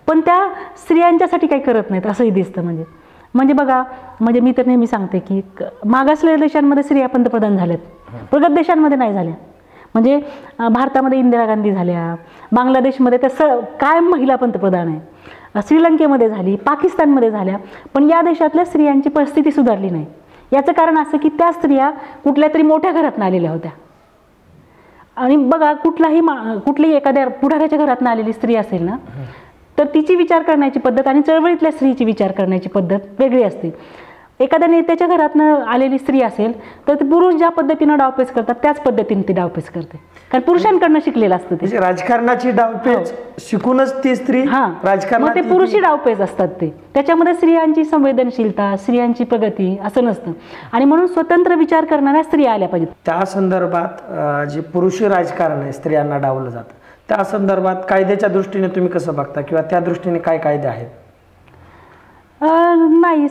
पण त्या स्त्रियांच्यासाठी काही करत नाहीत असंही दिसतं. म्हणजे बघा, म्हणजे मी तर नेहमी सांगते की मागासलेल्या देशांमध्ये स्त्रिया पंतप्रधान झाल्यात, प्रगत देशांमध्ये नाही झाल्या. म्हणजे भारतामध्ये इंदिरा गांधी झाल्या, बांगलादेशमध्ये तर कायम महिला पंतप्रधान आहे, श्रीलंकेमध्ये झाली, पाकिस्तानमध्ये झाल्या, पण या देशातल्या स्त्रियांची परिस्थिती सुधारली नाही. याचं कारण असं की त्या स्त्रिया कुठल्या तरी मोठ्या घरातून आलेल्या होत्या. आणि बघा, कुठलीही एखाद्या पुढाऱ्याच्या घरातून आलेली स्त्री असेल ना, तर तिची विचार करण्याची पद्धत आणि चळवळीतल्या स्त्रीची विचार करण्याची पद्धत वेगळी असते. एखाद्या नेत्याच्या घरातनं आलेली स्त्री असेल तर ते पुरुष ज्या पद्धतीनं डावपेच करतात त्याच पद्धतीने ती डावपेच करते, कारण पुरुषांकडनं शिकलेलं असतं ते. राजकारणाची डावपेच शिकूनच ती स्त्री मग ते पुरुषी डावपेच असतात ते. त्याच्यामध्ये स्त्रियांची संवेदनशीलता, स्त्रियांची प्रगती असं नसतं. आणि म्हणून स्वतंत्र विचार करणाऱ्या स्त्रिया आल्या पाहिजेत. त्या संदर्भात जे पुरुषी राजकारण आहे स्त्रियांना डावलं जातं, त्या संदर्भात कायद्याच्या दृष्टीने तुम्ही कसं बघता किंवा त्या दृष्टीने काय कायदे आहेत? नाही,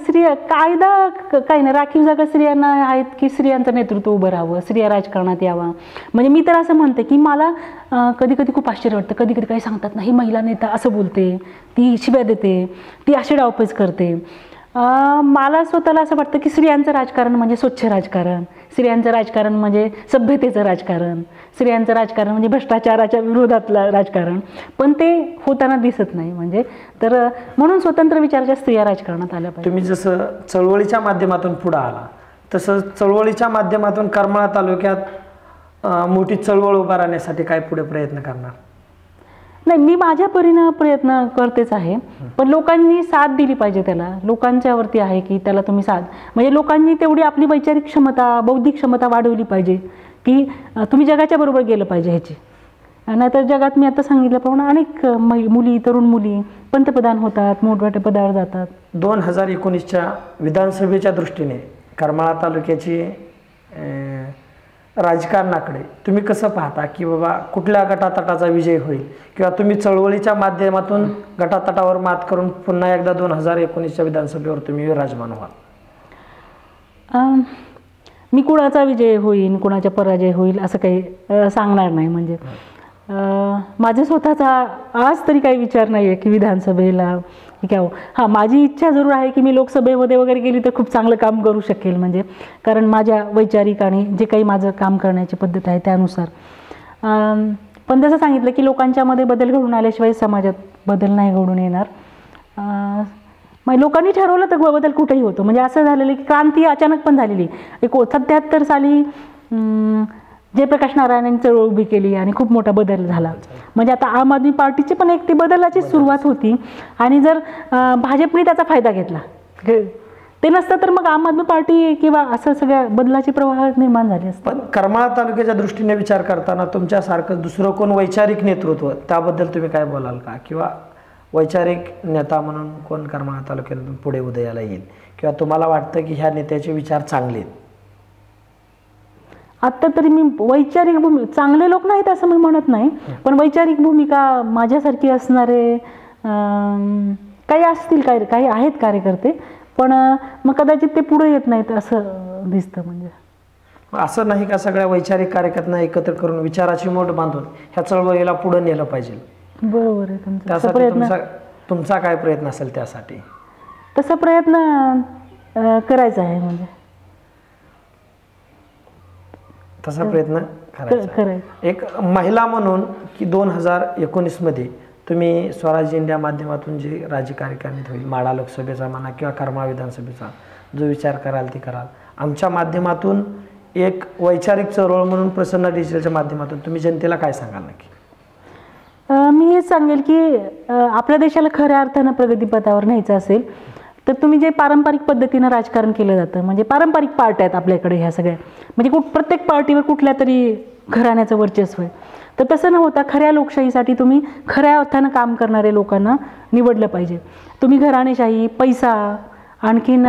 कायदा काही नाही. राखीव जागा स्त्रियांना आहेत की स्त्रियांचं नेतृत्व उभं राहावं, स्त्रिया राजकारणात यावा. म्हणजे मी तर असं म्हणते की मला कधी कधी खूप आश्चर्य वाटतं, कधी कधी काही सांगतात ना, ही महिला नेता असं बोलते, ती शिव्या देते, ती अशी डावपेच करते. मला स्वतःला असं वाटतं की स्त्रियांचं राजकारण म्हणजे स्वच्छ राजकारण, स्त्रियांचं राजकारण म्हणजे सभ्यतेचं राजकारण, स्त्रियांचं राजकारण म्हणजे भ्रष्टाचाराच्या विरोधातलं राजकारण, पण ते होताना दिसत नाही. म्हणजे तर म्हणून स्वतंत्र विचाराच्या स्त्रिया राजकारणात आल्या पाहिजे. तुम्ही जसं चळवळीच्या माध्यमातून पुढे आला तसं चळवळीच्या माध्यमातून करमाळा तालुक्यात मोठी चळवळ उभा राहण्यासाठी काय पुढे प्रयत्न करणार? नाही, मी माझ्या परीनं प्रयत्न करतेच आहे, पण लोकांनी साथ दिली पाहिजे. त्याला लोकांच्यावरती आहे की त्याला तुम्ही साथ, म्हणजे लोकांनी तेवढी आपली वैचारिक क्षमता, बौद्धिक क्षमता वाढवली पाहिजे की तुम्ही जगाच्या बरोबर गेलं पाहिजे ह्याची. नाहीतर जगात मी आता सांगितल्याप्रमाणे अनेक मुली, तरुण मुली पंतप्रधान होतात, मोठमोठ्या पदावर जातात. 2019च्या विधानसभेच्या दृष्टीने करमाळा तालुक्याची राजकारणाकडे तुम्ही कसं पाहता की बाबा कुठल्या गटातटाचा विजय होईल, किंवा तुम्ही चळवळीच्या माध्यमातून गटातटावर मात करून पुन्हा एकदा 2019च्या विधानसभेवर तुम्ही विराजमान व्हाल? मी कुणाचा विजय होईल, कुणाचा पराजय होईल असं काही सांगणार नाही. म्हणजे माझा स्वतःचा आज तरी काही विचार नाही आहे की विधानसभेला घ्यावं. हां, माझी इच्छा जरूर आहे की मी लोकसभेमध्ये वगैरे गेली तर खूप चांगलं काम करू शकेल, म्हणजे कारण माझ्या वैचारिक आणि जे काही माझं काम करण्याची पद्धत आहे त्यानुसार. पण जसं सांगितलं की लोकांच्यामध्ये बदल घडून आल्याशिवाय समाजात बदल नाही घडून येणार. मग लोकांनी ठरवलं तर बदल कुठेही होतो. म्हणजे असं झालेलं की क्रांती अचानक पण झालेली. 1977 साली जयप्रकाश नारायणांनी चळवळ उभी केली आणि खूप मोठा बदल झाला. म्हणजे आता आम आदमी पार्टीची पण एक ती बदलाची सुरुवात होती, आणि जर भाजपने त्याचा फायदा घेतला, ते नसतं तर मग आम आदमी पार्टी किंवा असं सगळ्या बदलाचे प्रवाह निर्माण झाले असते. पण करमाळा तालुक्याच्या दृष्टीने विचार करताना तुमच्यासारखं दुसरं कोण वैचारिक नेतृत्व, त्याबद्दल तुम्ही काय बोलाल का? किंवा वैचारिक नेता म्हणून कोण करमाळा तालुक्यातून पुढे उदयाला येईल, किंवा तुम्हाला वाटतं की ह्या नेत्याचे विचार चांगले आहेत? आत्ता तरी मी वैचारिक चांगले लोक नाहीत असं मी म्हणत नाही, पण वैचारिक भूमिका माझ्यासारखी असणारे काही असतील, काही आहेत कार्यकर्ते, पण मग कदाचित ते पुढे येत नाहीत असं दिसतं. म्हणजे असं नाही का सगळ्या वैचारिक कार्यकर्त्यांना एकत्र करून विचाराची मोठ बांधून ह्या चळवळीला पुढे नेलं पाहिजे? बरोबर आहे. त्यासाठी तुमचा काय प्रयत्न असेल? त्यासाठी तसा प्रयत्न करायचा आहे. म्हणजे तसा प्रयत्न करायचा. एक महिला म्हणून की 2019 मध्ये तुम्ही स्वराज्य इंडिया माध्यमातून जे राज्य कार्यकारिणीत होईल, माढा लोकसभेचा म्हणा किंवा करमाळा विधानसभेचा जो विचार कराल ते कराल, आमच्या माध्यमातून एक वैचारिक चळवळ म्हणून प्रसन्न डिजिटलच्या माध्यमातून तुम्ही जनतेला काय सांगाल नक्की? मी हेच सांगेल की आपल्या देशाला खऱ्या अर्थानं प्रगतीपथावर न्यायचं असेल तर तुम्ही जे पारंपरिक पद्धतीनं राजकारण केलं जातं, म्हणजे पारंपरिक पार्ट्या आहेत आपल्याकडे ह्या सगळ्या, म्हणजे प्रत्येक पार्टीवर कुठल्या तरी घराण्याचं वर्चस्व आहे, तर तसं न होता खऱ्या लोकशाहीसाठी तुम्ही खऱ्या अर्थानं काम करणारे लोकांना निवडलं पाहिजे. तुम्ही घराणेशाही, पैसा, आणखीन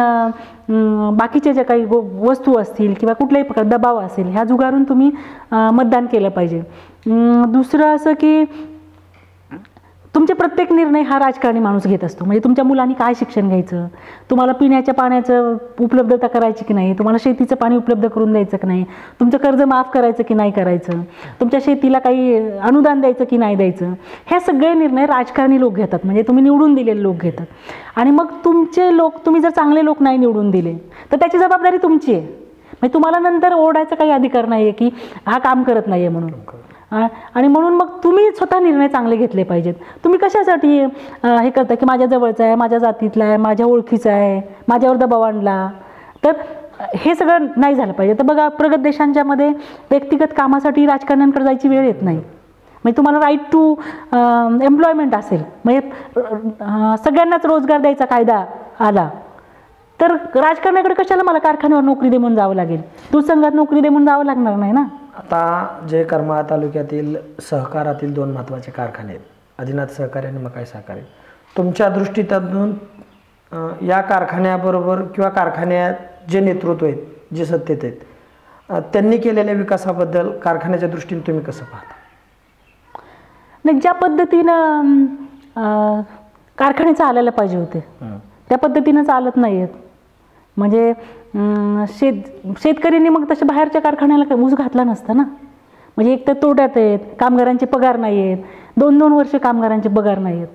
बाकीच्या ज्या काही वस्तू असतील किंवा कुठल्याही प्रकार दबाव असेल ह्या जुगारून तुम्ही मतदान केलं पाहिजे. दुसरं असं की तुमचे प्रत्येक निर्णय हा राजकारणी माणूस घेत असतो, म्हणजे तुमच्या मुलांनी काय शिक्षण घ्यायचं, तुम्हाला पिण्याच्या पाण्याचं उपलब्धता करायची की नाही, तुम्हाला शेतीचं पाणी उपलब्ध करून द्यायचं की नाही, तुमचं कर्ज माफ करायचं की नाही करायचं, तुमच्या शेतीला काही अनुदान द्यायचं की नाही द्यायचं, हे सगळे निर्णय राजकारणी लोक घेतात, म्हणजे तुम्ही निवडून दिलेले लोक घेतात. आणि मग तुम्ही जर चांगले लोक नाही निवडून दिले तर त्याची जबाबदारी तुमची आहे, म्हणजे तुम्हाला नंतर ओरडायचा काही अधिकार नाही आहे की हा काम करत नाही आहे म्हणून. आणि म्हणून मग तुम्ही स्वतः निर्णय चांगले घेतले पाहिजेत. तुम्ही कशासाठी हे करता की माझ्या जवळचा आहे, माझ्या जातीतला आहे, माझ्या ओळखीचा आहे, माझ्यावर दबाव आणला, तर हे सगळं नाही झालं पाहिजे. तर बघा प्रगत देशांच्यामध्ये व्यक्तिगत कामासाठी राजकारण्यांकडे जायची वेळ येत नाही, म्हणजे तुम्हाला राईट टू एम्प्लॉयमेंट असेल, म्हणजे सगळ्यांनाच रोजगार द्यायचा कायदा आला तर राजकारण्याकडे कशाला मला कारखान्यावर नोकरी दे म्हणून जावं लागेल, दूधसंघात नोकरी दे म्हणून जावं लागणार नाही ना. आता जे करमाळा तालुक्यातील सहकारातील 2 महत्त्वाचे कारखाने आहेत, आदिनाथ सहकारी आणि मकाई सहकारी, तुमच्या दृष्टीतून या कारखान्याबरोबर किंवा कारखान्यात जे नेतृत्व आहेत, जे सत्तेत आहेत, त्यांनी केलेल्या विकासाबद्दल कारखान्याच्या दृष्टीने तुम्ही कसं पाहता? नाही, ज्या पद्धतीनं कारखाने चालायला पाहिजे होते त्या पद्धतीनं चालत नाही आहेत. म्हणजे शेतकऱ्यांनी मग तशा बाहेरच्या कारखान्याला ऊस घातला नसता ना. म्हणजे एक तर तोट्यात आहेत, कामगारांचे पगार नाही आहेत, 2-2 वर्ष कामगारांचे पगार नाही आहेत,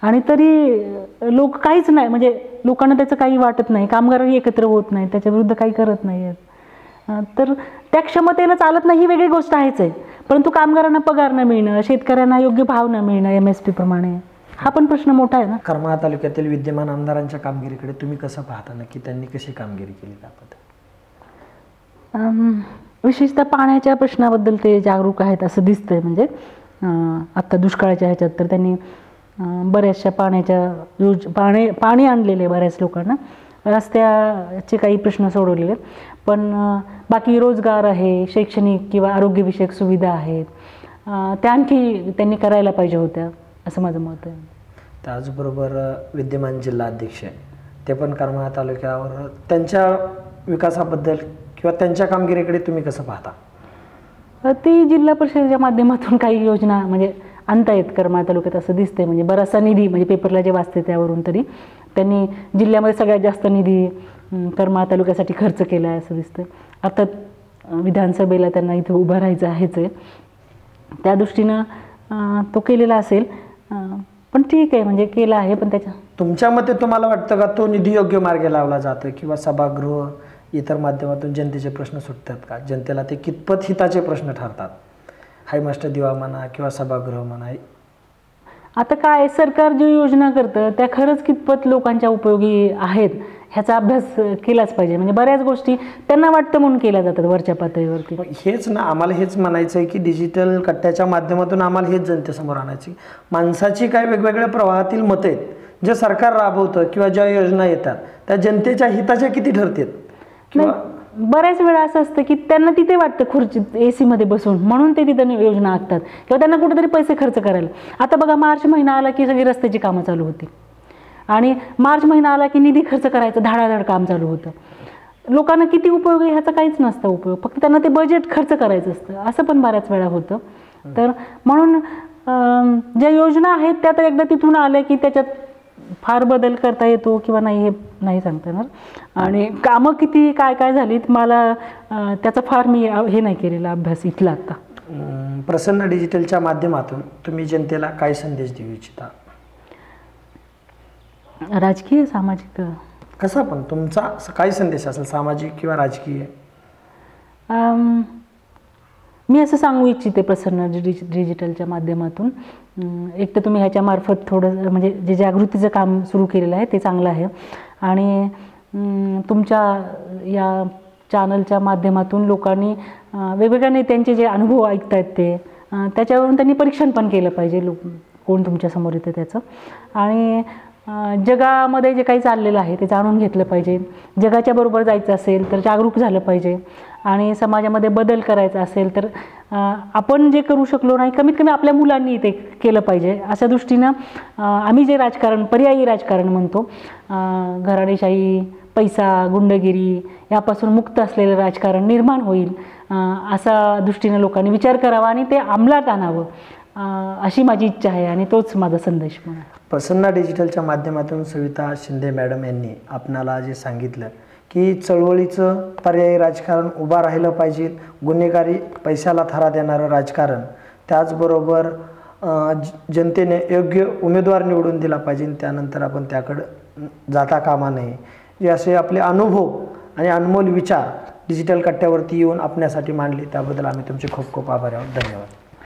आणि तरी लोक काहीच नाही, म्हणजे लोकांना त्याचं काही वाटत नाही, कामगारही एकत्र होत नाही, त्याच्याविरुद्ध काही करत नाही आहेत. तर त्या क्षमतेनं चालत नाही ही वेगळी गोष्ट आहेच आहे, परंतु कामगारांना पगार न मिळणं, शेतकऱ्यांना योग्य भाव न मिळणं MSP प्रमाणे, हा पण प्रश्न मोठा आहे ना. करमाळा तालुक्यातील विद्यमान आमदारांच्या कामगिरीकडे तुम्ही कसं पाहता नक्की, त्यांनी कशी कामगिरी केली त्याबद्दल? विशेषतः पाण्याच्या प्रश्नाबद्दल ते जागरूक आहेत असं दिसतंय. म्हणजे आत्ता दुष्काळाच्या ह्याच्यात तर त्यांनी बऱ्याचशा पाणी आणलेले बऱ्याच लोकांना, रस्त्याचे काही प्रश्न सोडवलेले, पण बाकी रोजगार आहे, शैक्षणिक किंवा आरोग्यविषयक सुविधा आहेत, त्या आणखी त्यांनी करायला पाहिजे होत्या असं माझं मत आहे. त्याचबरोबर विद्यमान जिल्हाध्यक्ष ते पण करमाळा तालुक्यावर त्यांच्या विकासाबद्दल किंवा त्यांच्या कामगिरीकडे तुम्ही कसं पाहता? ती जिल्हा परिषदेच्या माध्यमातून काही योजना म्हणजे आणता येत करमाळा तालुक्यात असं दिसतंय. म्हणजे बराचसा निधी, म्हणजे पेपरला जे वाचते त्यावरून तरी त्यांनी जिल्ह्यामध्ये सगळ्यात जास्त निधी करमाळा तालुक्यासाठी खर्च केला आहे असं दिसतंय. अर्थात विधानसभेला त्यांना इथं उभं राहायचं आहेच आहे, त्या दृष्टीनं तो केलेला असेल, पण ठीक आहे, म्हणजे केला आहे. पण त्याच्या तुमच्या मते तुम्हाला वाटतं का तो निधी योग्य मार्गे लावला जातो किंवा सभागृह इतर माध्यमातून जनतेचे प्रश्न सुटतात का? जनतेला ते कितपत हिताचे प्रश्न ठरतात? हायमास्टर दिवा म्हणा किंवा सभागृह म्हणा, आता काय सरकार जी योजना करतं त्या खरंच कितपत लोकांच्या उपयोगी आहेत ह्याचा अभ्यास केलाच पाहिजे. म्हणजे बऱ्याच गोष्टी त्यांना वाटतं म्हणून केल्या जातात वरच्या पातळीवरती. हेच ना, आम्हाला हेच म्हणायचं आहे की डिजिटल कट्ट्याच्या माध्यमातून आम्हाला हेच जनतेसमोर आणायची, माणसाची काय वेगवेगळ्या प्रवाहातील मतं आहेत जे सरकार राबवतं किंवा ज्या योजना येतात त्या जनतेच्या हिताच्या किती ठरतात. किंवा बऱ्याच वेळा असं असतं की त्यांना तिथे वाटतं खुर्चीत AC मध्ये बसून म्हणून ते तिथं योजना आखतात किंवा त्यांना कुठेतरी पैसे खर्च करायला. आता बघा मार्च महिना आला की सगळी रस्त्याची कामं चालू होती, आणि मार्च महिना आला की निधी खर्च करायचं, धाडाधाड काम चालू होतं. लोकांना किती उपयोग आहे ह्याचा काहीच नसतं उपयोग, फक्त त्यांना ते बजेट खर्च करायचं असतं, असं पण बऱ्याच वेळा होतं. तर म्हणून ज्या योजना आहेत त्या तर एकदा तिथून आल्या की त्याच्यात फार बदल करता येतो किंवा नाही हे नाही सांगता येणार. आणि कामं किती काय काय झालीत मला त्याचा फार मी हे नाही केलेला अभ्यास इथला. आता प्रसन्न डिजिटलच्या माध्यमातून तुम्ही जनतेला काय संदेश देऊ इच्छिता? राजकीय, सामाजिक, कसा पण तुमचा काय संदेश असेल, सामाजिक किंवा राजकीय? मी असं सांगू इच्छिते प्रसन्न डिजिटलच्या माध्यमातून, एक तर तुम्ही ह्याच्यामार्फत थोडं म्हणजे जे जागृतीचं काम सुरू केलेलं आहे ते चांगलं आहे, आणि तुमच्या या चॅनलच्या माध्यमातून लोकांनी वेगवेगळ्या नेत्यांचे जे अनुभव ऐकत आहेत ते त्याच्यावरून त्यांनी परीक्षण पण केलं पाहिजे, कोण तुमच्यासमोर येतं त्याचं, आणि जगामध्ये जे काही चाललेलं आहे ते जाणून घेतलं पाहिजे. जगाच्या बरोबर जायचं असेल तर जागरूक झालं पाहिजे, आणि समाजामध्ये बदल करायचा असेल तर आपण जे करू शकलो नाही कमीत कमी आपल्या मुलांनी ते केलं पाहिजे. अशा दृष्टीनं आम्ही जे राजकारण, पर्यायी राजकारण म्हणतो, घराणेशाही, पैसा, गुंडगिरी यापासून मुक्त असलेलं राजकारण निर्माण होईल, असा दृष्टीनं लोकांनी विचार करावा आणि ते अंमलात आणावं, अशी माझी इच्छा आहे, आणि तोच माझा संदेश म्हणा. प्रसन्न डिजिटलच्या माध्यमातून सविता शिंदे मॅडम यांनी आपणाला जे सांगितलं की चळवळीचं पर्यायी राजकारण उभा राहिलं पाहिजे, गुन्हेगारी पैशाला थारा देणारं राजकारण, त्याचबरोबर जनतेने योग्य उमेदवार निवडून दिला पाहिजे, त्यानंतर आपण त्याकडं जाता कामा नये. जे असे आपले अनुभव आणि अनमोल विचार डिजिटल कट्ट्यावरती येऊन आपल्यासाठी मांडले त्याबद्दल आम्ही तुमचे खूप खूप आभारी आहोत. धन्यवाद.